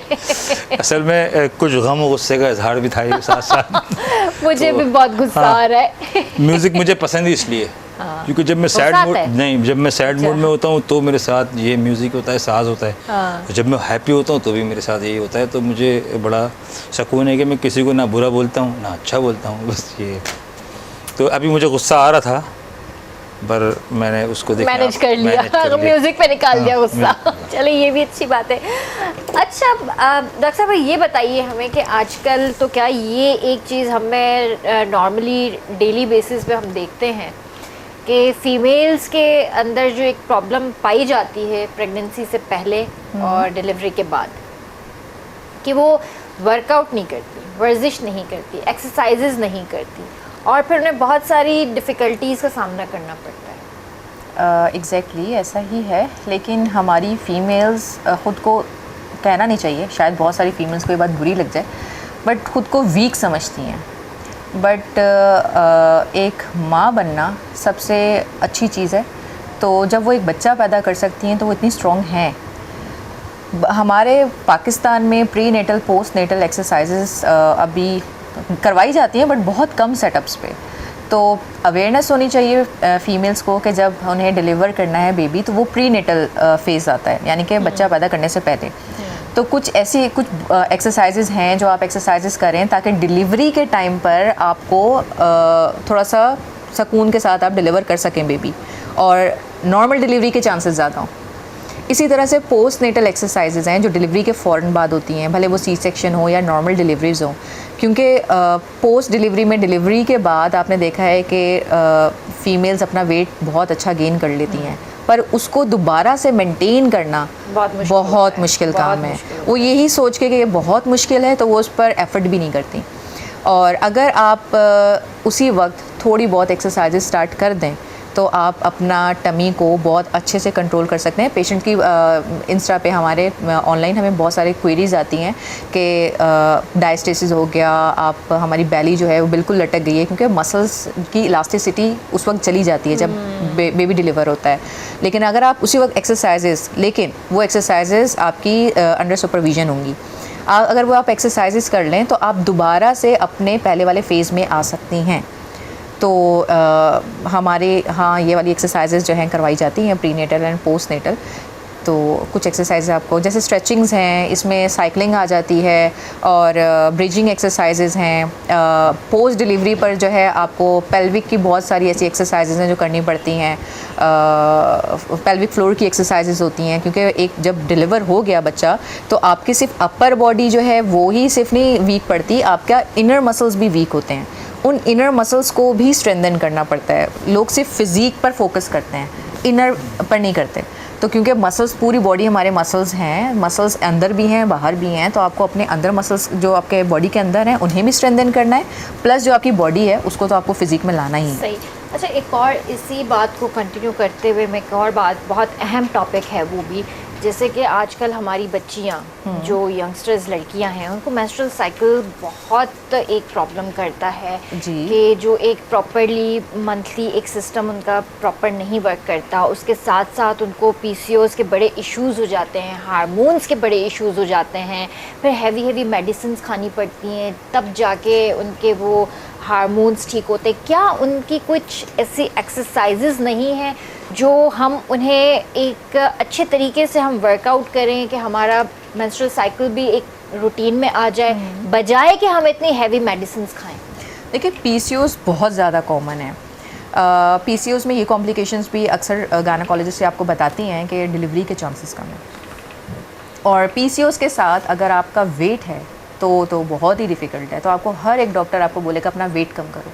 असल में कुछ गम और गुस्से का इजहार भी था ये साथ साथ। मुझे तो, भी बहुत गुस्सा आ रहा है। म्यूज़िक मुझे पसंद ही इसलिए क्योंकि जब मैं सैड साथ मूड है? नहीं, जब मैं सैड मूड में होता हूँ तो मेरे साथ ये म्यूज़िक होता है, साज होता है। और जब मैं हैप्पी होता हूँ तो भी मेरे साथ यही होता है। तो मुझे बड़ा सुकून है कि मैं किसी को ना बुरा बोलता हूँ ना अच्छा बोलता हूँ, बस ये। तो अभी मुझे गुस्सा आ रहा था पर मैंने उसको मैनेज कर लिया, म्यूजिक पे निकाल दिया गुस्सा। चलिए, ये भी अच्छी बात है। अच्छा डॉक्टर साहब, ये बताइए हमें कि आजकल तो क्या ये एक चीज़ हमें नॉर्मली डेली बेसिस पे हम देखते हैं कि फीमेल्स के अंदर जो एक प्रॉब्लम पाई जाती है प्रेगनेंसी से पहले और डिलीवरी के बाद, कि वो वर्कआउट नहीं करती, वर्जिश नहीं करती, एक्सरसाइजेज नहीं करती, और फिर उन्हें बहुत सारी डिफ़िकल्टीज़ का सामना करना पड़ता है। एग्जैक्टली ऐसा ही है। लेकिन हमारी फ़ीमेल्स ख़ुद को कहना नहीं चाहिए, शायद बहुत सारी फ़ीमेल्स को ये बात बुरी लग जाए, बट ख़ुद को वीक समझती हैं। बट एक माँ बनना सबसे अच्छी चीज़ है। तो जब वो एक बच्चा पैदा कर सकती हैं तो वो इतनी स्ट्रॉन्ग हैं। हमारे पाकिस्तान में prenatal postnatal exercises अभी करवाई जाती हैं, बट बहुत कम सेटअप्स पे। तो अवेयरनेस होनी चाहिए फ़ीमेल्स को कि जब उन्हें डिलीवर करना है बेबी तो वो प्री नेटल फेज़ आता है, यानी कि बच्चा पैदा करने से पहले। तो कुछ एक्सरसाइजेज हैं जो आप एक्सरसाइजेज करें ताकि डिलीवरी के टाइम पर आपको थोड़ा सा सुकून के साथ आप डिलीवर कर सकें बेबी, और नॉर्मल डिलीवरी के चांसेस ज़्यादा हों। इसी तरह से पोस्ट नेटल एक्सरसाइजेज हैं जो डिलीवरी के फ़ौरन बाद होती हैं, भले वो सी सेक्शन हो या नॉर्मल डिलीवरीज हो। क्योंकि पोस्ट डिलीवरी में, डिलीवरी के बाद आपने देखा है कि फ़ीमेल्स अपना वेट बहुत अच्छा गेन कर लेती हैं, पर उसको दोबारा से मेंटेन करना बहुत मुश्किल काम है। वो यही सोच के कि ये बहुत मुश्किल है तो वो उस पर एफ़र्ट भी नहीं करती। और अगर आप उसी वक्त थोड़ी बहुत एक्सरसाइजेज स्टार्ट कर दें तो आप अपना टमी को बहुत अच्छे से कंट्रोल कर सकते हैं। पेशेंट की इंस्टा पे हमारे ऑनलाइन हमें बहुत सारी क्वेरीज आती हैं कि डायस्टेसिस हो गया, आप हमारी बैली जो है वो बिल्कुल लटक गई है, क्योंकि मसल्स की इलास्टिसिटी उस वक्त चली जाती है जब बेबी डिलीवर होता है। लेकिन अगर आप उसी वक्त एक्सरसाइजेस, लेकिन वो एक्सरसाइजेस आपकी अंडर सुपरविजन होंगी, अगर वो आप एक्सरसाइजेस कर लें तो आप दोबारा से अपने पहले वाले फेज़ में आ सकती हैं। तो हमारे यहाँ ये वाली एक्सरसाइजेज जो हैं करवाई जाती हैं prenatal and postnatal. तो कुछ एक्सरसाइज आपको जैसे स्ट्रेचिंग्स हैं, इसमें साइकिलिंग आ जाती है, और ब्रिजिंग एक्सरसाइजेज हैं। पोस्ट डिलीवरी पर जो है आपको पेल्विक की बहुत सारी ऐसी एक्सरसाइजेज हैं जो करनी पड़ती हैं। पेल्विक फ्लोर की एक्सरसाइजेज होती हैं, क्योंकि एक जब डिलीवर हो गया बच्चा तो आपकी सिर्फ अपर बॉडी जो है वो ही सिर्फ नहीं वीक पड़ती, आपका इनर मसल्स भी वीक होते हैं। उन इनर मसल्स को भी स्ट्रेंथन करना पड़ता है। लोग सिर्फ फिज़ीक पर फोकस करते हैं, इनर पर नहीं करते। तो क्योंकि मसल्स पूरी बॉडी हमारे मसल्स हैं, मसल्स अंदर भी हैं बाहर भी हैं, तो आपको अपने अंदर मसल्स जो आपके बॉडी के अंदर हैं उन्हें भी स्ट्रेंथन करना है, प्लस जो आपकी बॉडी है उसको तो आपको फिजिक में लाना ही है। सही। अच्छा, एक और इसी बात को कंटिन्यू करते हुए मैं एक और बात, बहुत अहम टॉपिक है वो भी, जैसे कि आजकल हमारी बच्चियाँ जो यंगस्टर्स लड़कियाँ हैं उनको मेंस्ट्रुअल साइकिल बहुत एक प्रॉब्लम करता है जी। कि जो एक प्रॉपरली मंथली एक सिस्टम उनका प्रॉपर नहीं वर्क करता, उसके साथ साथ उनको पीसीओएस के बड़े इश्यूज़ हो जाते हैं, हार्मोन्स के बड़े इश्यूज़ हो जाते हैं, फिर हैवी मेडिसिन खानी पड़ती हैं, तब जाके उनके वो हार्मोन्स ठीक होते। क्या उनकी कुछ ऐसी एक्सरसाइजेज नहीं हैं जो हम उन्हें एक अच्छे तरीके से हम वर्कआउट करें कि हमारा मेंस्ट्रुअल साइकिल भी एक रूटीन में आ जाए, बजाय कि हम इतनी हैवी मेडिसिन खाएं? देखिए, पीसीओएस बहुत ज़्यादा कॉमन है। पीसीओएस में ये कॉम्प्लिकेशंस भी अक्सर गायनेकोलॉजिस्ट से आपको बताती हैं कि डिलीवरी के चांसेस कम हैं। और पीसीओएस के साथ अगर आपका वेट है तो बहुत ही डिफ़िकल्ट है। तो आपको हर एक डॉक्टर आपको बोलेगा अपना वेट कम करो,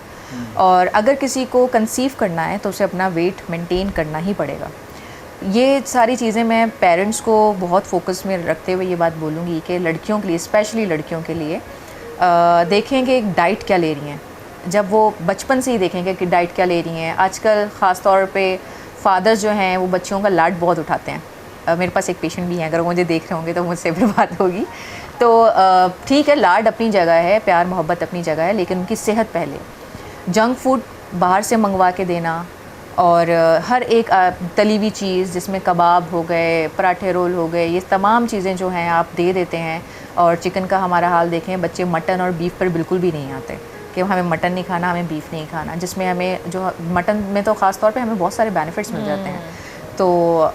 और अगर किसी को कंसीव करना है तो उसे अपना वेट मेंटेन करना ही पड़ेगा। ये सारी चीज़ें मैं पेरेंट्स को बहुत फोकस में रखते हुए ये बात बोलूँगी कि लड़कियों के लिए, स्पेशली लड़कियों के लिए देखें कि एक डाइट क्या ले रही हैं। जब वो बचपन से ही देखेंगे कि डाइट क्या ले रही हैं। आजकल ख़ास तौर पे फादर्स जो हैं वो बच्चियों का लाड बहुत उठाते हैं। मेरे पास एक पेशेंट भी हैं, अगर मुझे देख रहे होंगे तो मुझसे भी बात होगी। तो ठीक है, लाड अपनी जगह है, प्यार मोहब्बत अपनी जगह है, लेकिन उनकी सेहत पहले। जंक फूड बाहर से मंगवा के देना, और हर एक तली हुई चीज़ जिसमें कबाब हो गए, पराठे रोल हो गए, ये तमाम चीज़ें जो हैं आप दे देते हैं। और चिकन का हमारा हाल देखें, बच्चे मटन और बीफ पर बिल्कुल भी नहीं आते कि हमें मटन नहीं खाना, हमें बीफ नहीं खाना, जिसमें हमें जो मटन में तो ख़ास तौर पे हमें बहुत सारे बेनिफिट्स मिल जाते हैं। तो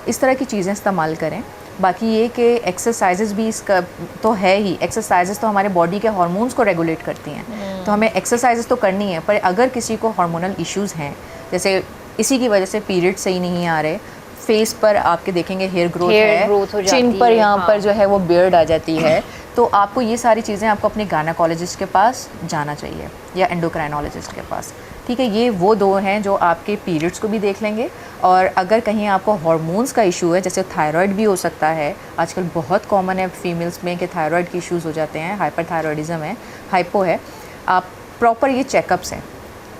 इस तरह की चीज़ें इस्तेमाल करें। बाकी ये कि एक्सरसाइजेस भी इसका तो है ही, एक्सरसाइजेस तो हमारे बॉडी के हार्मोन्स को रेगुलेट करती हैं, तो हमें एक्सरसाइजेस तो करनी है। पर अगर किसी को हार्मोनल इश्यूज़ हैं, जैसे इसी की वजह से पीरियड सही नहीं आ रहे, फेस पर आपके देखेंगे हेयर ग्रोथ है, चिन पर यहाँ पर जो है वो बियर्ड आ जाती है, तो आपको ये सारी चीज़ें आपको अपने गायनेकोलॉजिस्ट के पास जाना चाहिए या एंडोक्राइनोलॉजिस्ट के पास। ठीक है, ये वो दो हैं जो आपके पीरियड्स को भी देख लेंगे। और अगर कहीं आपको हार्मोन्स का इशू है, जैसे थायराइड भी हो सकता है, आजकल बहुत कॉमन है फीमेल्स में कि थायराइड के इश्यूज़ हो जाते हैं, हाइपरथायरॉयडिज्म है, हाइपो है, आप प्रॉपर ये चेकअप्स हैं।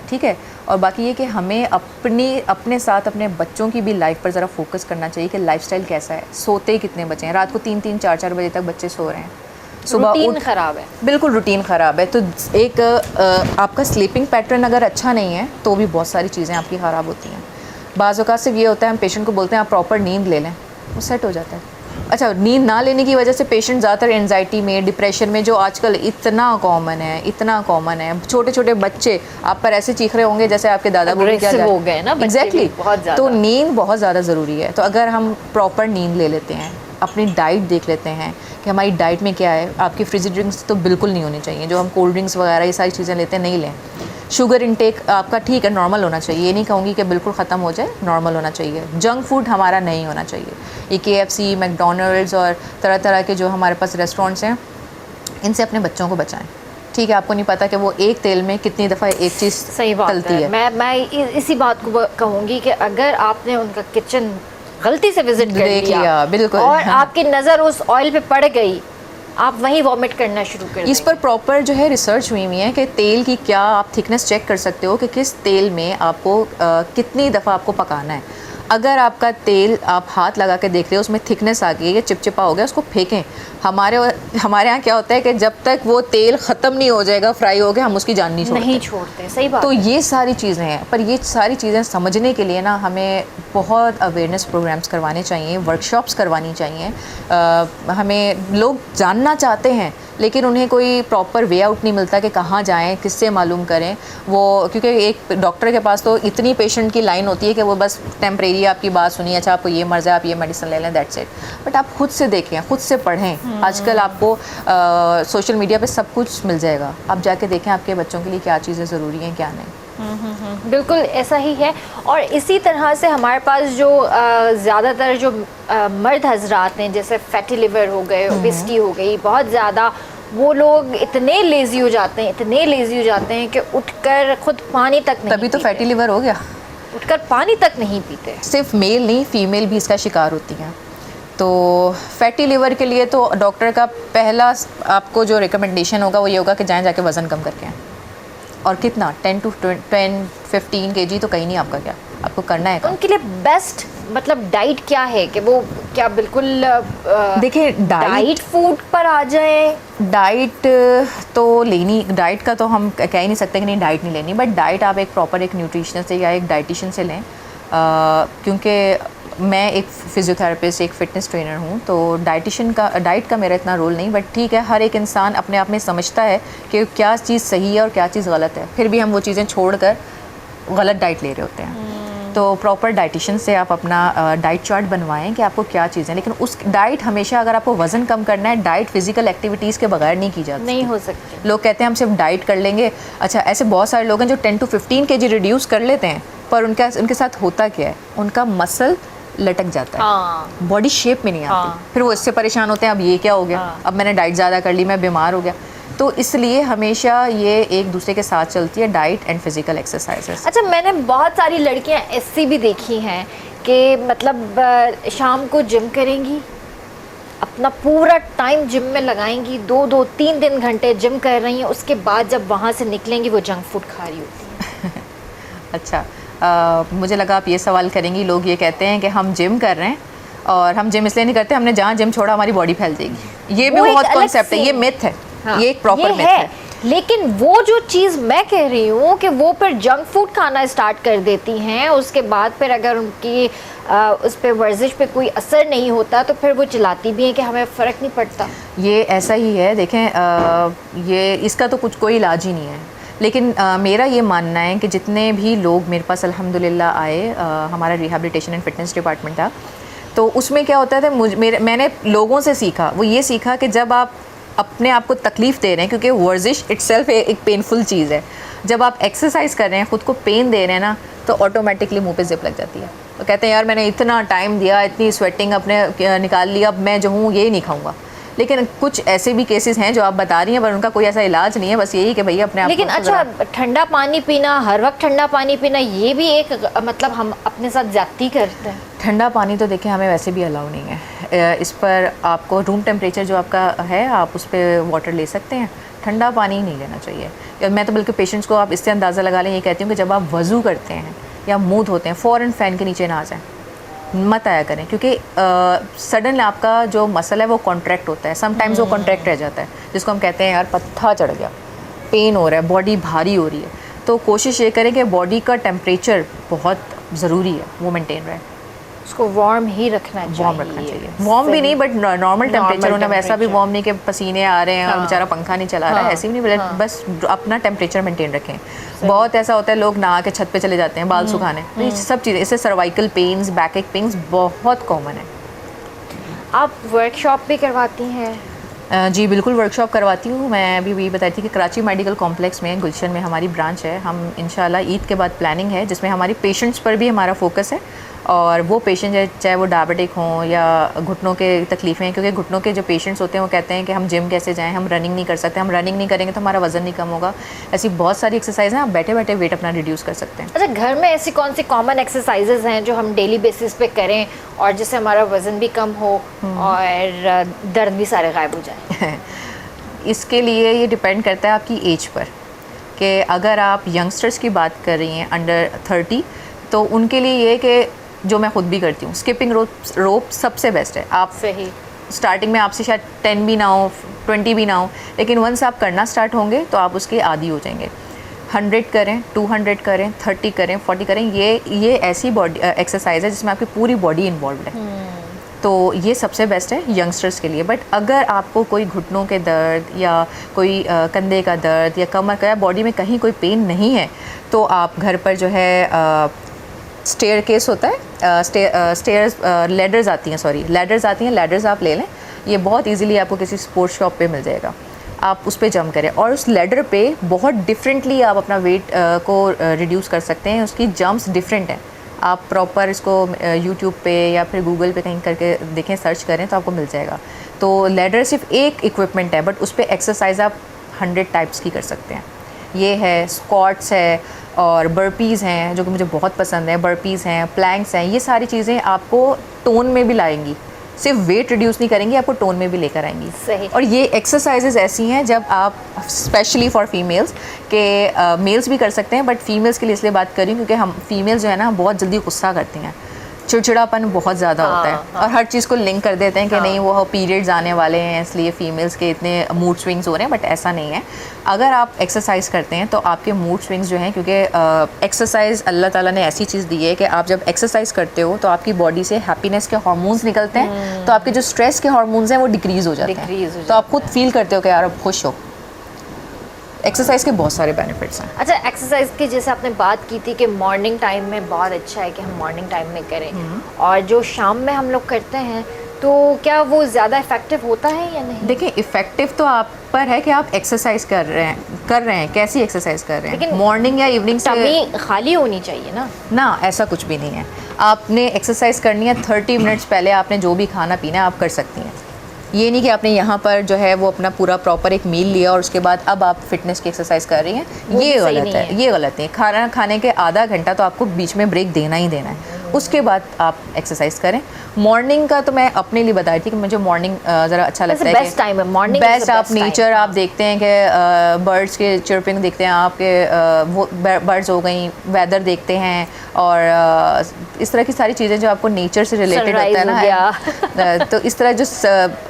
ठीक है, और बाकी ये कि हमें अपने साथ अपने बच्चों की भी लाइफ पर ज़रा फोकस करना चाहिए कि लाइफस्टाइल कैसा है, सोते कितने बजे हैं, रात को 3-3, 4-4 बजे तक बच्चे सो रहे हैं, सुबह रूटीन ख़राब है, बिल्कुल रूटीन ख़राब है। तो एक आपका स्लीपिंग पैटर्न अगर अच्छा नहीं है तो भी बहुत सारी चीज़ें आपकी ख़राब होती हैं। बाज़ औक़ात सिर्फ ये होता है, हम पेशेंट को बोलते हैं आप प्रॉपर नींद ले लें, वो सेट हो जाता है। अच्छा, नींद ना लेने की वजह से पेशेंट ज़्यादातर एंजाइटी में, डिप्रेशन में, जो आजकल इतना कॉमन है, छोटे छोटे बच्चे आप पर ऐसे चीख रहे होंगे जैसे आपके दादा बूढ़े क्या हो गए ना, एग्जैक्टली। तो नींद बहुत ज़्यादा ज़रूरी है। तो अगर हम प्रॉपर नींद ले लेते हैं, अपनी डाइट देख लेते हैं कि हमारी डाइट में क्या है, आपकी फ्रिज ड्रिंक्स तो बिल्कुल नहीं होनी चाहिए, जो हम कोल्ड ड्रिंक्स वगैरह ये सारी चीज़ें लेते हैं नहीं लें। शुगर इंटेक आपका ठीक है, नॉर्मल होना चाहिए, ये नहीं कहूँगी कि बिल्कुल ख़त्म हो जाए, नॉर्मल होना चाहिए। जंक फूड हमारा नहीं होना चाहिए। ये KFC, मैकडोनल्ड्स और तरह तरह के जो हमारे पास रेस्टोरेंट्स हैं, इनसे अपने बच्चों को बचाएं। ठीक है, आपको नहीं पता कि वो एक तेल में कितनी दफ़ा एक चीज़ तलती है। मैं इसी बात को कहूँगी कि अगर आपने उनका किचन गलती से विजिट कर लिया बिल्कुल, और आपकी नज़र उस ऑयल पे पड़ गई, आप वहीं वॉमिट करना शुरू कर देंगे। इस पर प्रॉपर जो है रिसर्च हुई है कि तेल की क्या आप थिकनेस चेक कर सकते हो कि किस तेल में आपको कितनी दफ़ा आपको पकाना है। अगर आपका तेल आप हाथ लगा के देख रहे हो उसमें थिकनेस आ गई है, चिपचिपा हो गया, उसको फेंकें। हमारे यहाँ क्या होता है कि जब तक वो तेल ख़त्म नहीं हो जाएगा, फ्राई हो गया, हम उसकी जान नहीं छोड़ते। सही बात। तो ये सारी चीज़ें हैं, पर ये सारी चीज़ें समझने के लिए ना हमें बहुत अवेयरनेस प्रोग्राम्स करवाने चाहिए, वर्कशॉप्स करवानी चाहिए। हमें लोग जानना चाहते हैं लेकिन उन्हें कोई प्रॉपर वे आउट नहीं मिलता कि कहाँ जाएं, किससे मालूम करें वो, क्योंकि एक डॉक्टर के पास तो इतनी पेशेंट की लाइन होती है कि वो बस टेम्परेरी आपकी बात सुनिए, अच्छा आपको ये मर्ज़ है, आप ये मेडिसिन ले लें, दैट्स इट। बट आप खुद से देखें, खुद से पढ़ें। आजकल आपको सोशल मीडिया पे सब कुछ मिल जाएगा, आप जाके देखें आपके बच्चों के लिए क्या चीज़ें ज़रूरी हैं, क्या नहीं। बिल्कुल ऐसा ही है। और इसी तरह से हमारे पास जो ज़्यादातर जो मर्द हजरात हैं, जैसे फैटी लिवर हो गए, ओबेसिटी हो गई, बहुत ज़्यादा, वो लोग इतने लेज़ी हो जाते हैं कि उठकर खुद पानी तक नहीं तभी तो फैटी लिवर हो गया। उठकर पानी तक नहीं पीते। सिर्फ मेल नहीं, फीमेल भी इसका शिकार होती हैं। तो फैटी लिवर के लिए तो डॉक्टर का पहला आपको जो रिकमेंडेशन होगा वो ये होगा कि जाके वज़न कम करके आएँ। और कितना 10-15 kg तो कहीं नहीं आपका, क्या आपको करना है। उनके लिए बेस्ट मतलब डाइट क्या है कि वो क्या बिल्कुल देखिए डाइट फूड पर आ जाए? डाइट तो लेनी, डाइट का तो हम कह ही नहीं सकते कि नहीं डाइट नहीं लेनी, बट डाइट आप एक प्रॉपर एक न्यूट्रिशनल से या एक डाइटिशियन से लें। क्योंकि मैं एक फिजियोथेरेपिस्ट, एक फ़िटनेस ट्रेनर हूँ, तो डाइटिशियन का, डाइट का मेरा इतना रोल नहीं, बट ठीक है, हर एक इंसान अपने आप में समझता है कि क्या चीज़ सही है और क्या चीज़ गलत है, फिर भी हम वो चीज़ें छोड़कर गलत डाइट ले रहे होते हैं। तो प्रॉपर डाइटिशियन से आप अपना डाइट चार्ट बनवाएं कि आपको क्या चीज़ है। लेकिन उस डाइट हमेशा, अगर आपको वज़न कम करना है, डाइट फिजिकल एक्टिविटीज़ के बगैर नहीं की जाती, नहीं हो सकती। लोग कहते हैं हम सिर्फ डाइट कर लेंगे। अच्छा, ऐसे बहुत सारे लोग हैं जो 10 to 15 kg रिड्यूस कर लेते हैं, पर उनके साथ होता क्या है, उनका मसल लटक जाता है, हाँ। बॉडी शेप में नहीं आती। हाँ। फिर वो इससे परेशान होते हैं, अब ये क्या हो गया, हाँ। अब मैंने डाइट ज़्यादा कर ली, मैं बीमार हो गया। तो इसलिए हमेशा ये एक दूसरे के साथ चलती है, डाइट एंड फिजिकल एक्सरसाइजेस। अच्छा, मैंने बहुत सारी लड़कियां ऐसी भी देखी हैं कि मतलब शाम को जिम करेंगी, अपना पूरा टाइम जिम में लगाएंगी, 2-3 घंटे जिम कर रही हैं, उसके बाद जब वहाँ से निकलेंगी वो जंक फूड खा रही होती हैं। अच्छा, मुझे लगा आप ये सवाल करेंगी। लोग ये कहते हैं कि हम जिम कर रहे हैं और हम जिम इसलिए नहीं करते, हमने जहाँ जिम छोड़ा हमारी बॉडी फैल जाएगी। ये भी वो एक बहुत अलग कॉन्सेप्ट है, ये सीन मिथ है। हाँ, ये एक प्रॉपर मिथ है। लेकिन वो जो चीज़ मैं कह रही हूँ कि वो फिर जंक फूड खाना स्टार्ट कर देती हैं, उसके बाद फिर अगर उनकी उस पर वर्जिश पे कोई असर नहीं होता तो फिर वो चिल्लाती भी हैं कि हमें फ़र्क नहीं पड़ता। ये ऐसा ही है। देखें, ये इसका तो कोई इलाज ही नहीं है। लेकिन मेरा ये मानना है कि जितने भी लोग मेरे पास अल्हम्दुलिल्लाह आए, हमारा रिहैबिलिटेशन एंड फिटनेस डिपार्टमेंट था, तो उसमें क्या होता था, मैंने लोगों से सीखा, वो ये सीखा कि जब आप अपने आप को तकलीफ़ दे रहे हैं, क्योंकि वर्जिश इटसेल्फ एक पेनफुल चीज़ है, जब आप एक्सरसाइज कर रहे हैं, ख़ुद को पेन दे रहे हैं ना, तो ऑटोमेटिकली मुंह पे जिप लग जाती है। तो कहते हैं यार मैंने इतना टाइम दिया, इतनी स्वेटिंग अपने निकाल ली, अब मैं जो हूँ ये नहीं खाऊंगा। लेकिन कुछ ऐसे भी केसेस हैं जो आप बता रही हैं, पर उनका कोई ऐसा इलाज नहीं है, बस यही कि भैया अपने आप। लेकिन अच्छा, ठंडा पानी पीना, हर वक्त ठंडा पानी पीना, ये भी एक मतलब हम अपने साथ ज्यादती करते हैं। ठंडा पानी तो देखिए हमें वैसे भी अलाउ नहीं है। इस पर आपको रूम टेम्परेचर जो आपका है, आप उस पर वाटर ले सकते हैं, ठंडा पानी नहीं लेना चाहिए। मैं तो बल्कि पेशेंट्स को आप इससे अंदाज़ा लगा लें, ये कहती हूँ कि जब आप वज़ू करते हैं या मुँह धोते हैं, फ़ौरन फ़ैन के नीचे ना आ जाएँ, मत आया करें, क्योंकि सडन आपका जो मसल है वो कॉन्ट्रैक्ट होता है, समटाइम्स वो कॉन्ट्रैक्ट रह जाता है, जिसको हम कहते हैं यार पत्था चढ़ गया, पेन हो रहा है, बॉडी भारी हो रही है। तो कोशिश ये करें कि बॉडी का टेम्परेचर बहुत ज़रूरी है, वो मेंटेन रहे, उसको वार्म ही रखना चाहिए। वार्म रखना चाहिए, वार्म भी नहीं बट नॉर्मल टेम्परेचर होना, वैसा भी वार्म नहीं कि पसीने आ रहे हैं और बेचारा पंखा नहीं चला रहा है, ऐसे भी नहीं, बस अपना टेम्परेचर मेंटेन रखें। बहुत ऐसा होता है लोग नहा के छत पे चले जाते हैं बाल सुखाने, तो ये सब चीज़ें, इससे सर्वाइकल पेन्स, बैक एक पेन्स बहुत कॉमन है। आप वर्कशॉप भी करवाती हैं? जी बिल्कुल, वर्कशॉप करवाती हूँ। मैं अभी वही बताई थी कि कराची मेडिकल कॉम्प्लेक्स में गुलशन में हमारी ब्रांच है। हम इंशाल्लाह ईद के बाद प्लानिंग है जिसमें हमारी पेशेंट्स पर भी हमारा फोकस है, और वो पेशेंट चाहे वो डायबिटिक हों या घुटनों के तकलीफ़ें, क्योंकि घुटनों के जो पेशेंट्स होते हैं वो कहते हैं कि हम जिम कैसे जाएं, हम रनिंग नहीं कर सकते, हम रनिंग नहीं करेंगे तो हमारा वज़न नहीं कम होगा। ऐसी बहुत सारी एक्सरसाइज हैं, आप बैठे बैठे वेट अपना रिड्यूस कर सकते हैं। अच्छा, घर में ऐसी कौन सी कॉमन एक्सरसाइजेज हैं जो हम डेली बेसिस पे करें और जिससे हमारा वज़न भी कम हो और दर्द भी सारे गायब हो जाए? इसके लिए ये डिपेंड करता है आपकी एज पर, कि अगर आप यंगस्टर्स की बात कर रही हैं अंडर 30, तो उनके लिए ये कि जो मैं ख़ुद भी करती हूँ, स्किपिंग रोप सबसे बेस्ट है। आप सही, स्टार्टिंग में आपसे शायद 10 भी ना हो, 20 भी ना हो, लेकिन वंस आप करना स्टार्ट होंगे तो आप उसके आदी हो जाएंगे। 100 करें, 200 करें, 30 करें, 40 करें, ये ऐसी बॉडी एक्सरसाइज है जिसमें आपकी पूरी बॉडी इन्वॉल्व है। तो ये सबसे बेस्ट है यंगस्टर्स के लिए। बट अगर आपको कोई घुटनों के दर्द या कोई कंधे का दर्द या कमर का, बॉडी में कहीं कोई पेन नहीं है, तो आप घर पर जो है स्टेयर केस होता है, स्टेयर्स लैडर्स आती हैं, लैडर्स आप ले लें, ये बहुत इजीली आपको किसी स्पोर्ट्स शॉप पे मिल जाएगा। आप उस पे जंप करें और उस लैडर पे बहुत डिफरेंटली आप अपना वेट को रिड्यूस कर सकते हैं। उसकी जंप्स डिफरेंट हैं, आप प्रॉपर इसको यूट्यूब पे या फिर गूगल पे कहीं करके देखें, सर्च करें तो आपको मिल जाएगा। तो लैडर सिर्फ एक इक्विपमेंट है, बट उस पर एक्सरसाइज आप 100 टाइप्स की कर सकते हैं। ये है, स्क्वाट्स है, और बर्पीज़ हैं जो कि मुझे बहुत पसंद है, बर्पीज़ हैं, प्लैंक्स हैं, ये सारी चीज़ें आपको टोन में भी लाएंगी, सिर्फ वेट रिड्यूस नहीं करेंगी, आपको टोन में भी लेकर आएंगी। सही। और ये एक्सरसाइजेज ऐसी हैं जब आप स्पेशली फॉर फीमेल्स के मेल्स भी कर सकते हैं, बट फीमेल्स के लिए इसलिए बात करी क्योंकि हम फीमेल्स जो है ना बहुत जल्दी गुस्सा करती हैं, चिड़चिड़ापन बहुत ज़्यादा होता है और हर चीज़ को लिंक कर देते हैं कि नहीं वो पीरियड्स आने वाले हैं इसलिए फीमेल्स के इतने मूड स्विंग्स हो रहे हैं, बट ऐसा नहीं है। अगर आप एक्सरसाइज करते हैं तो आपके मूड स्विंग्स जो हैं, क्योंकि एक्सरसाइज अल्लाह ताला ने ऐसी चीज़ दी है कि आप जब एक्सरसाइज करते हो तो आपकी बॉडी से हैप्पीनेस के हार्मोन्स निकलते हैं, तो आपके जो स्ट्रेस के हार्मोन्स हैं वो डिक्रीज़ हो जाते हैं, तो आप खुद फील करते हो कि यार अब खुश हो। एक्सरसाइज के बहुत सारे बेनिफिट्स हैं। अच्छा, एक्सरसाइज की जैसे आपने बात की थी कि मॉर्निंग टाइम में बहुत अच्छा है कि हम मॉर्निंग टाइम में करें, और जो शाम में हम लोग करते हैं तो क्या वो ज़्यादा इफेक्टिव होता है या नहीं? देखिए, इफेक्टिव तो आप पर है कि आप एक्सरसाइज कर रहे हैं, कैसी एक्सरसाइज कर रहे हैं, लेकिन मॉर्निंग या इवनिंग से टमी खाली होनी चाहिए ना। ऐसा कुछ भी नहीं है। आपने एक्सरसाइज करनी है 30 मिनट्स पहले आपने जो भी खाना पीना है आप कर सकती हैं। ये नहीं कि आपने यहाँ पर जो है वो अपना पूरा प्रॉपर एक मील लिया और उसके बाद अब आप फिटनेस की एक्सरसाइज कर रही हैं, ये गलत है, ये गलत है। खाना खाने के आधा घंटा तो आपको बीच में ब्रेक देना ही देना है, उसके बाद आप एक्सरसाइज करें। मॉर्निंग का तो मैं अपने लिए बता रही थी कि मुझे मॉर्निंग ज़रा अच्छा लगता है। बेस्ट टाइम है मॉर्निंग, बेस्ट। आप नेचर आप देखते हैं कि बर्ड्स के चिर्पिंग देखते हैं, आपके वो बर्ड्स हो गई, वेदर देखते हैं, और इस तरह की सारी चीज़ें जो आपको नेचर से रिलेटेड होता है ना, तो इस तरह जो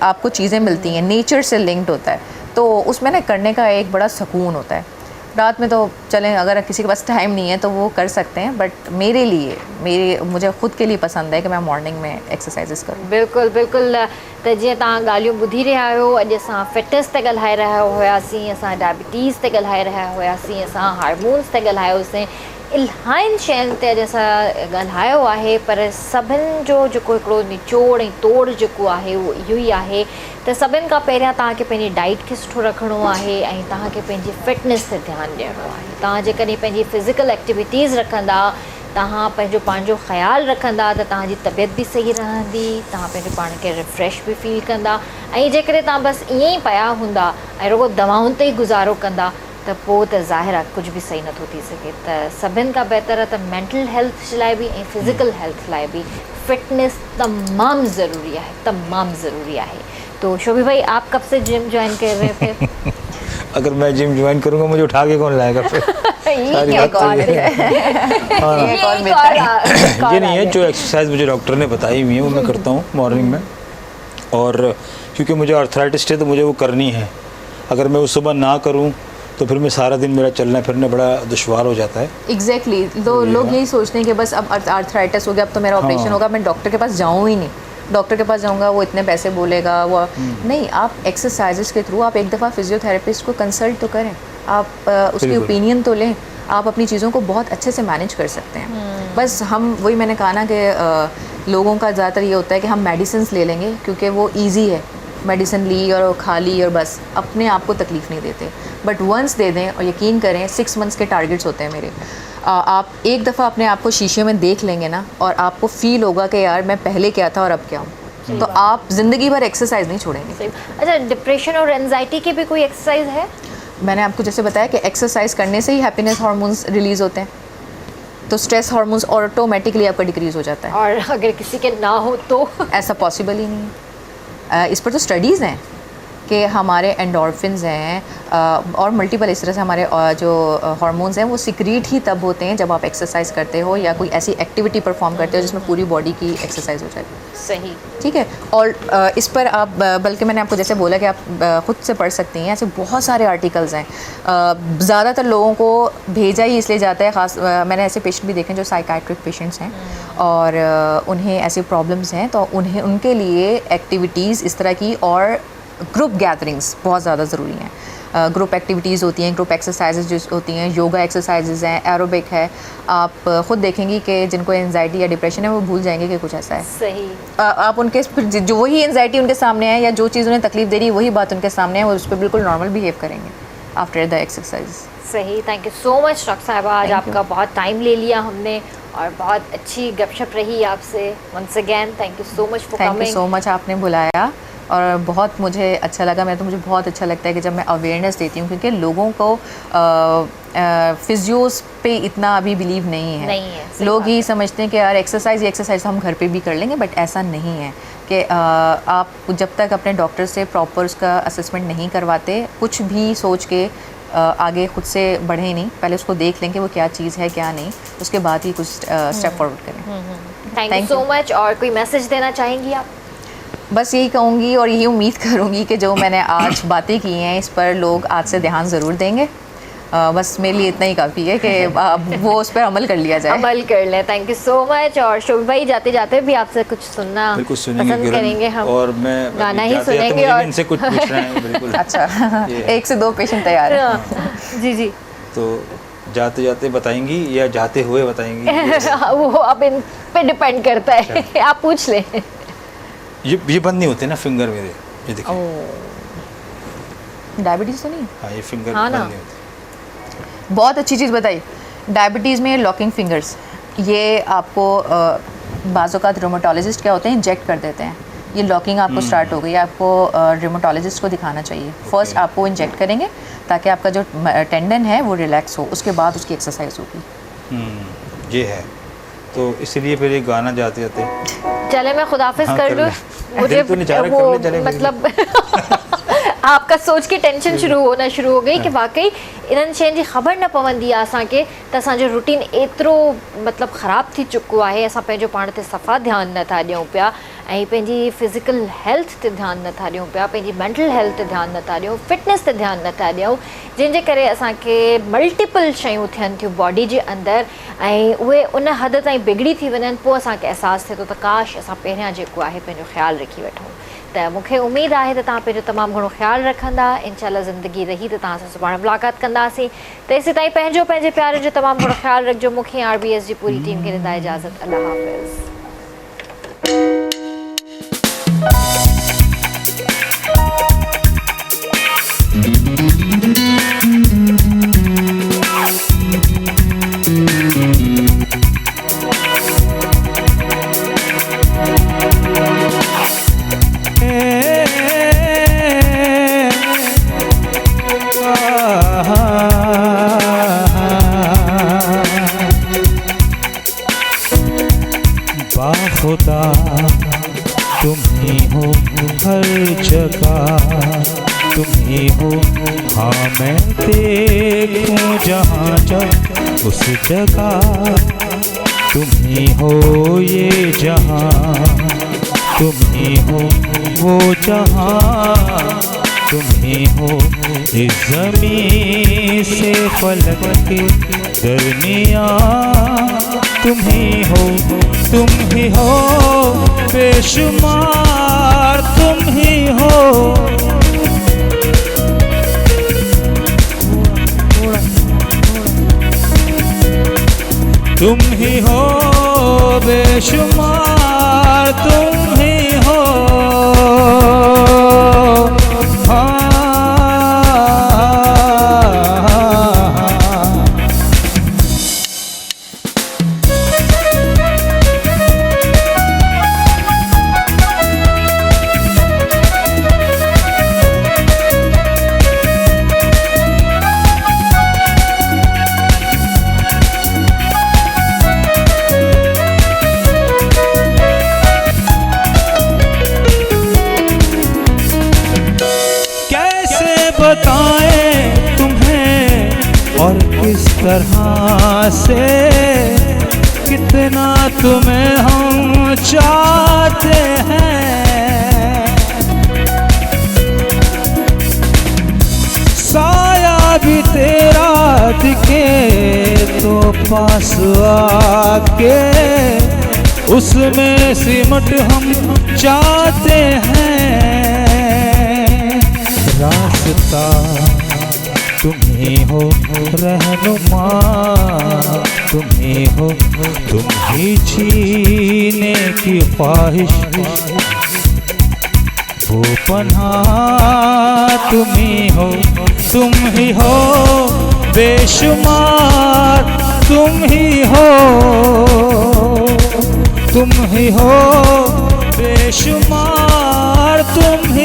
आपको चीज़ें मिलती हैं नेचर से लिंक्ड होता है, तो उसमें ना करने का एक बड़ा सुकून होता है। रात में तो चलें, अगर किसी के पास टाइम नहीं है तो वो कर सकते हैं, बट मुझे ख़ुद के लिए पसंद है कि मैं मॉर्निंग में एक्सरसाइजेस करूँ। बिल्कुल बिल्कुल। तो जीअं तव्हां ॻाल्हियूं ॿुधी रहिया आहियो, अॼु असां फिटनेस ते ॻाल्हाए रहिया हुआसीं, असां डायबिटीज़ ते ॻाल्हाए रहिया हुआसीं, असां हार्मोन्स ते ॻाल्हायोसीं, इलाही शयुनि ते अॼु असां ॻाल्हायो आहे, पर सभिनि जो जेको हिकिड़ो निचोड़ ऐं तोड़ जेको आहे उहो इहो ई आहे त सभिनि खां पहिरियां तव्हांखे पंहिंजी डाइट खे सुठो रखिणो आहे ऐं तव्हांखे पंहिंजी फिटनेस ते ध्यानु ॾियणो आहे। तव्हां जेकॾहिं पंहिंजी फिज़िकल एक्टिविटीज़ रखंदा, तव्हां पंहिंजो ख़्यालु रखंदा त तव्हांजी तबियत बि सही रहंदी, तव्हां पंहिंजो पाण खे रिफ्रेश बि फील कंदा, ऐं जेकॾहिं तव्हां बसि ईअं ई पिया हूंदा ऐं रुगो दवाउनि ते ई गुज़ारो कंदा त पोइ त ज़ाहिर आहे कुझु बि सही नथो थी सघे। त सभिनि खां बहितर आहे त मेंटल हेल्थ जे लाइ बि ऐं फिज़िकल हेल्थ लाइ बि फिटनेस तमामु ज़रूरी आहे, तमामु ज़रूरी आहे। तो शोभी भाई, आप कब से जिम ज्वाइन कर रहे हैं फिर? अगर मैं जिम ज्वाइन करूँगा मुझे उठा के कौन लाएगा फिर? ये नहीं है, जो एक्सरसाइज मुझे डॉक्टर ने बताई हुई है वो मैं करता हूँ मॉर्निंग में, और क्योंकि मुझे आर्थराइटिस है तो मुझे वो करनी है। अगर मैं उस सुबह ना करूँ तो फिर मैं सारा दिन मेरा चलना फिरना बड़ा दुश्वार हो जाता है। एग्जैक्टली। लोग यही सोचते हैं कि बस अब आर्थराइटिस हो गया, अब तो मेरा ऑपरेशन होगा, मैं डॉक्टर के पास जाऊँ ही नहीं, डॉक्टर के पास जाऊंगा वो इतने पैसे बोलेगा, वो नहीं। आप एक्सरसाइजेस के थ्रू आप एक दफ़ा फिजियोथेरेपिस्ट को कंसल्ट तो करें, आप उसकी ओपिनियन तो लें, आप अपनी चीज़ों को बहुत अच्छे से मैनेज कर सकते हैं। बस हम वही मैंने कहा ना कि लोगों का ज़्यादातर ये होता है कि हम मेडिसिन ले लेंगे क्योंकि वो ईजी है, मेडिसिन ली और खा ली और बस, अपने आप को तकलीफ़ नहीं देते। बट वंस दे दें, और यकीन करें 6 मंथ्स के टारगेट्स होते हैं मेरे। आप एक दफ़ा अपने आप को शीशे में देख लेंगे ना, और आपको फ़ील होगा कि यार मैं पहले क्या था और अब क्या हूँ, तो आप ज़िंदगी भर एक्सरसाइज नहीं छोड़ेंगे। अच्छा, डिप्रेशन और एंजाइटी की भी कोई एक्सरसाइज है? मैंने आपको जैसे बताया कि एक्सरसाइज करने से ही हैप्पीनेस हार्मोन्स रिलीज़ होते हैं, तो स्ट्रेस हार्मोन्स ऑटोमेटिकली आपका डिक्रीज़ हो जाता है। और अगर किसी के ना हो तो? ऐसा पॉसिबल ही नहीं है। इस पर तो स्टडीज़ हैं कि हमारे एंडोर्फिन्स हैं और मल्टीपल इस तरह से हमारे जो हार्मोन्स हैं वो सिक्रीट ही तब होते हैं जब आप एक्सरसाइज करते हो या कोई ऐसी एक्टिविटी परफॉर्म करते हो जिसमें पूरी बॉडी की एक्सरसाइज हो जाए। सही, ठीक है। और इस पर आप बल्कि मैंने आपको जैसे बोला कि आप ख़ुद से पढ़ सकती हैं, ऐसे बहुत सारे आर्टिकल्स हैं। ज़्यादातर लोगों को भेजा ही इसलिए जाता है, ख़ास मैंने ऐसे पेशेंट भी देखे जो साइकाट्रिक पेशेंट्स हैं और उन्हें ऐसी प्रॉब्लम्स हैं, तो उनके लिए एक्टिविटीज़ इस तरह की और ग्रुप गैदरिंग्स बहुत ज़्यादा ज़रूरी हैं। ग्रुप एक्टिविटीज़ होती हैं, ग्रुप एक्सरसाइजेज जो होती हैं, योगा एक्सरसाइजेज हैं, एरोबिक है। आप ख़ुद देखेंगी कि जिनको एंजाइटी या डिप्रेशन है वो भूल जाएंगे कि कुछ ऐसा है। सही। आप उनके जो वही एंजाइटी उनके सामने है या जो चीज़ उन्हें तकलीफ दे रही है वही बात उनके सामने है, वो उस पर बिल्कुल नॉर्मल बिहेव करेंगे आफ्टर द एक्सरसाइज। सही। Thank you so much doctor साहिबा, आज आपका बहुत टाइम ले लिया हमने और बहुत अच्छी गपशप रही आपसे। Once again thank you so much for coming. Thank you so much, आपने बुलाया और बहुत मुझे अच्छा लगा। मुझे बहुत अच्छा लगता है कि जब मैं अवेयरनेस देती हूँ, क्योंकि लोगों को फिजियोस पे इतना अभी बिलीव नहीं है, लोग ही समझते हैं कि यार एक्सरसाइज तो हम घर पे भी कर लेंगे, बट ऐसा नहीं है कि आप जब तक अपने डॉक्टर से प्रॉपर उसका असेसमेंट नहीं करवाते, कुछ भी सोच के आगे खुद से बढ़े नहीं, पहले उसको देख लें कि वो क्या चीज़ है क्या नहीं, उसके बाद ही कुछ स्टेप फॉरवर्ड करें। Thank you so much. और कोई मैसेज देना चाहेंगी आप? बस यही कहूँगी और यही उम्मीद करूँगी कि जो मैंने आज बातें की हैं इस पर लोग आज से ध्यान ज़रूर देंगे। बस मेरे लिए इतना ही काफ़ी है कि वो उस पर अमल कर लिया जाए। अमल कर लें। Thank you so much. और शोभी भाई, जाते जाते भी आपसे कुछ सुनना पसंद करेंगे हम, और मैं गाना ही सुनेंगे और इनसे कुछ पूछना है। बिल्कुल। अच्छा, 1 से 2 पेशेंट तैयार है। जी। तो जाते जाते बताएंगी या जाते हुए बताएंगी? वो अब इन पे डिपेंड करता है। आप पूछ लें। ये बंद नहीं होते ना फिंगर मेरे, ये देखिए। डायबिटीज़ तो नहीं? हाँ, ये फिंगर हाँ बंद ना। नहीं होते। बहुत अच्छी चीज़ बताई। डायबिटीज़ में लॉकिंग फिंगर्स, ये आपको बाज़ औक़ात रोमेटोलॉजिस्ट क्या होते हैं, इंजेक्ट कर देते हैं। ये लॉकिंग आपको स्टार्ट हो गई, आपको रोमेटोलॉजिस्ट को दिखाना चाहिए। फर्स्ट आपको इंजेक्ट करेंगे ताकि आपका जो टेंडन है वो रिलैक्स हो, उसके बाद उसकी एक्सरसाइज होगी। ये है, तो इसलिए फिर ये गाना जाते जाते चले मैं खुदाफिज हाँ, कर लूँ। मुझे तो नहीं चाह रहा, वो कर ले, चले, मतलब आपका सोच के टेंशन शुरू हो गई कि वाकई इन्हनि शयुनि जी ख़बर न पवंदी आहे असांखे त असांजो रूटीन एतिरो मतलब ख़राब थी चुको आहे, असां पंहिंजो पाण ते सफ़ा ध्यानु नथा ॾियूं पिया ऐं पंहिंजी फिज़िकल हेल्थ ते ध्यानु नथा ॾियूं पिया, पंहिंजी मेंटल हेल्थ ते ध्यानु नथा ॾियूं, फिटनेस ते ध्यानु नथा ॾियूं, जंहिंजे करे असांखे मल्टीपल शयूं थियनि थियूं बॉडी जे अंदरि ऐं उहे उन हद ताईं बिगड़ी थी वञनि, पोइ असांखे अहसासु थिए थो त काश असां पहिरियां जेको आहे पंहिंजो ख़्यालु रखी वठूं। त मूंखे उमेदु आहे त तव्हां पंहिंजो तमामु घणो ख़्यालु रखंदा। इंशाल्लाह ज़िंदगी रही त तव्हां सां सुभाणे मुलाक़ात कंदासीं। त एसि ताईं पंहिंजे प्यारनि जो तमामु घणो ख़्यालु रखिजो। मूंखे RBS जी पूरी टीम खे ॾींदा इजाज़त। अल्लाह हाफ़िज़। खुदा तुम ही हो हर जगह, तुम ही हो। हाँ मैं देखूं जहाँ जब उस जगह, तुम ही हो ये जहाँ, तुम ही हो वो जहाँ, तुम ही हो इस ज़मीन से फलक के दरमियाँ, तुम ही हो बेशुमार, तुम ही हो। तुम ही हो बेशुमार, तुम ही हो। बताएं तुम्हें और किस तरह से, कितना तुम्हें हम चाहते हैं। साया भी तेरा दिखे तो पास आके उसमें सिमट हम चाहते हैं। रास्ता तुम ही हो रहनुमा, तुम ही हो, तुम ही जीने की ख्वाहिश, वो पनाह तुम ही हो बेशुमार, तुम ही हो बेशुमार, तुम ही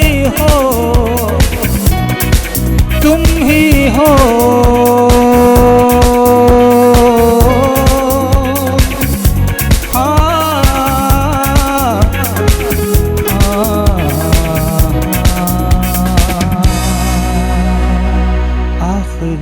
तुम ही हो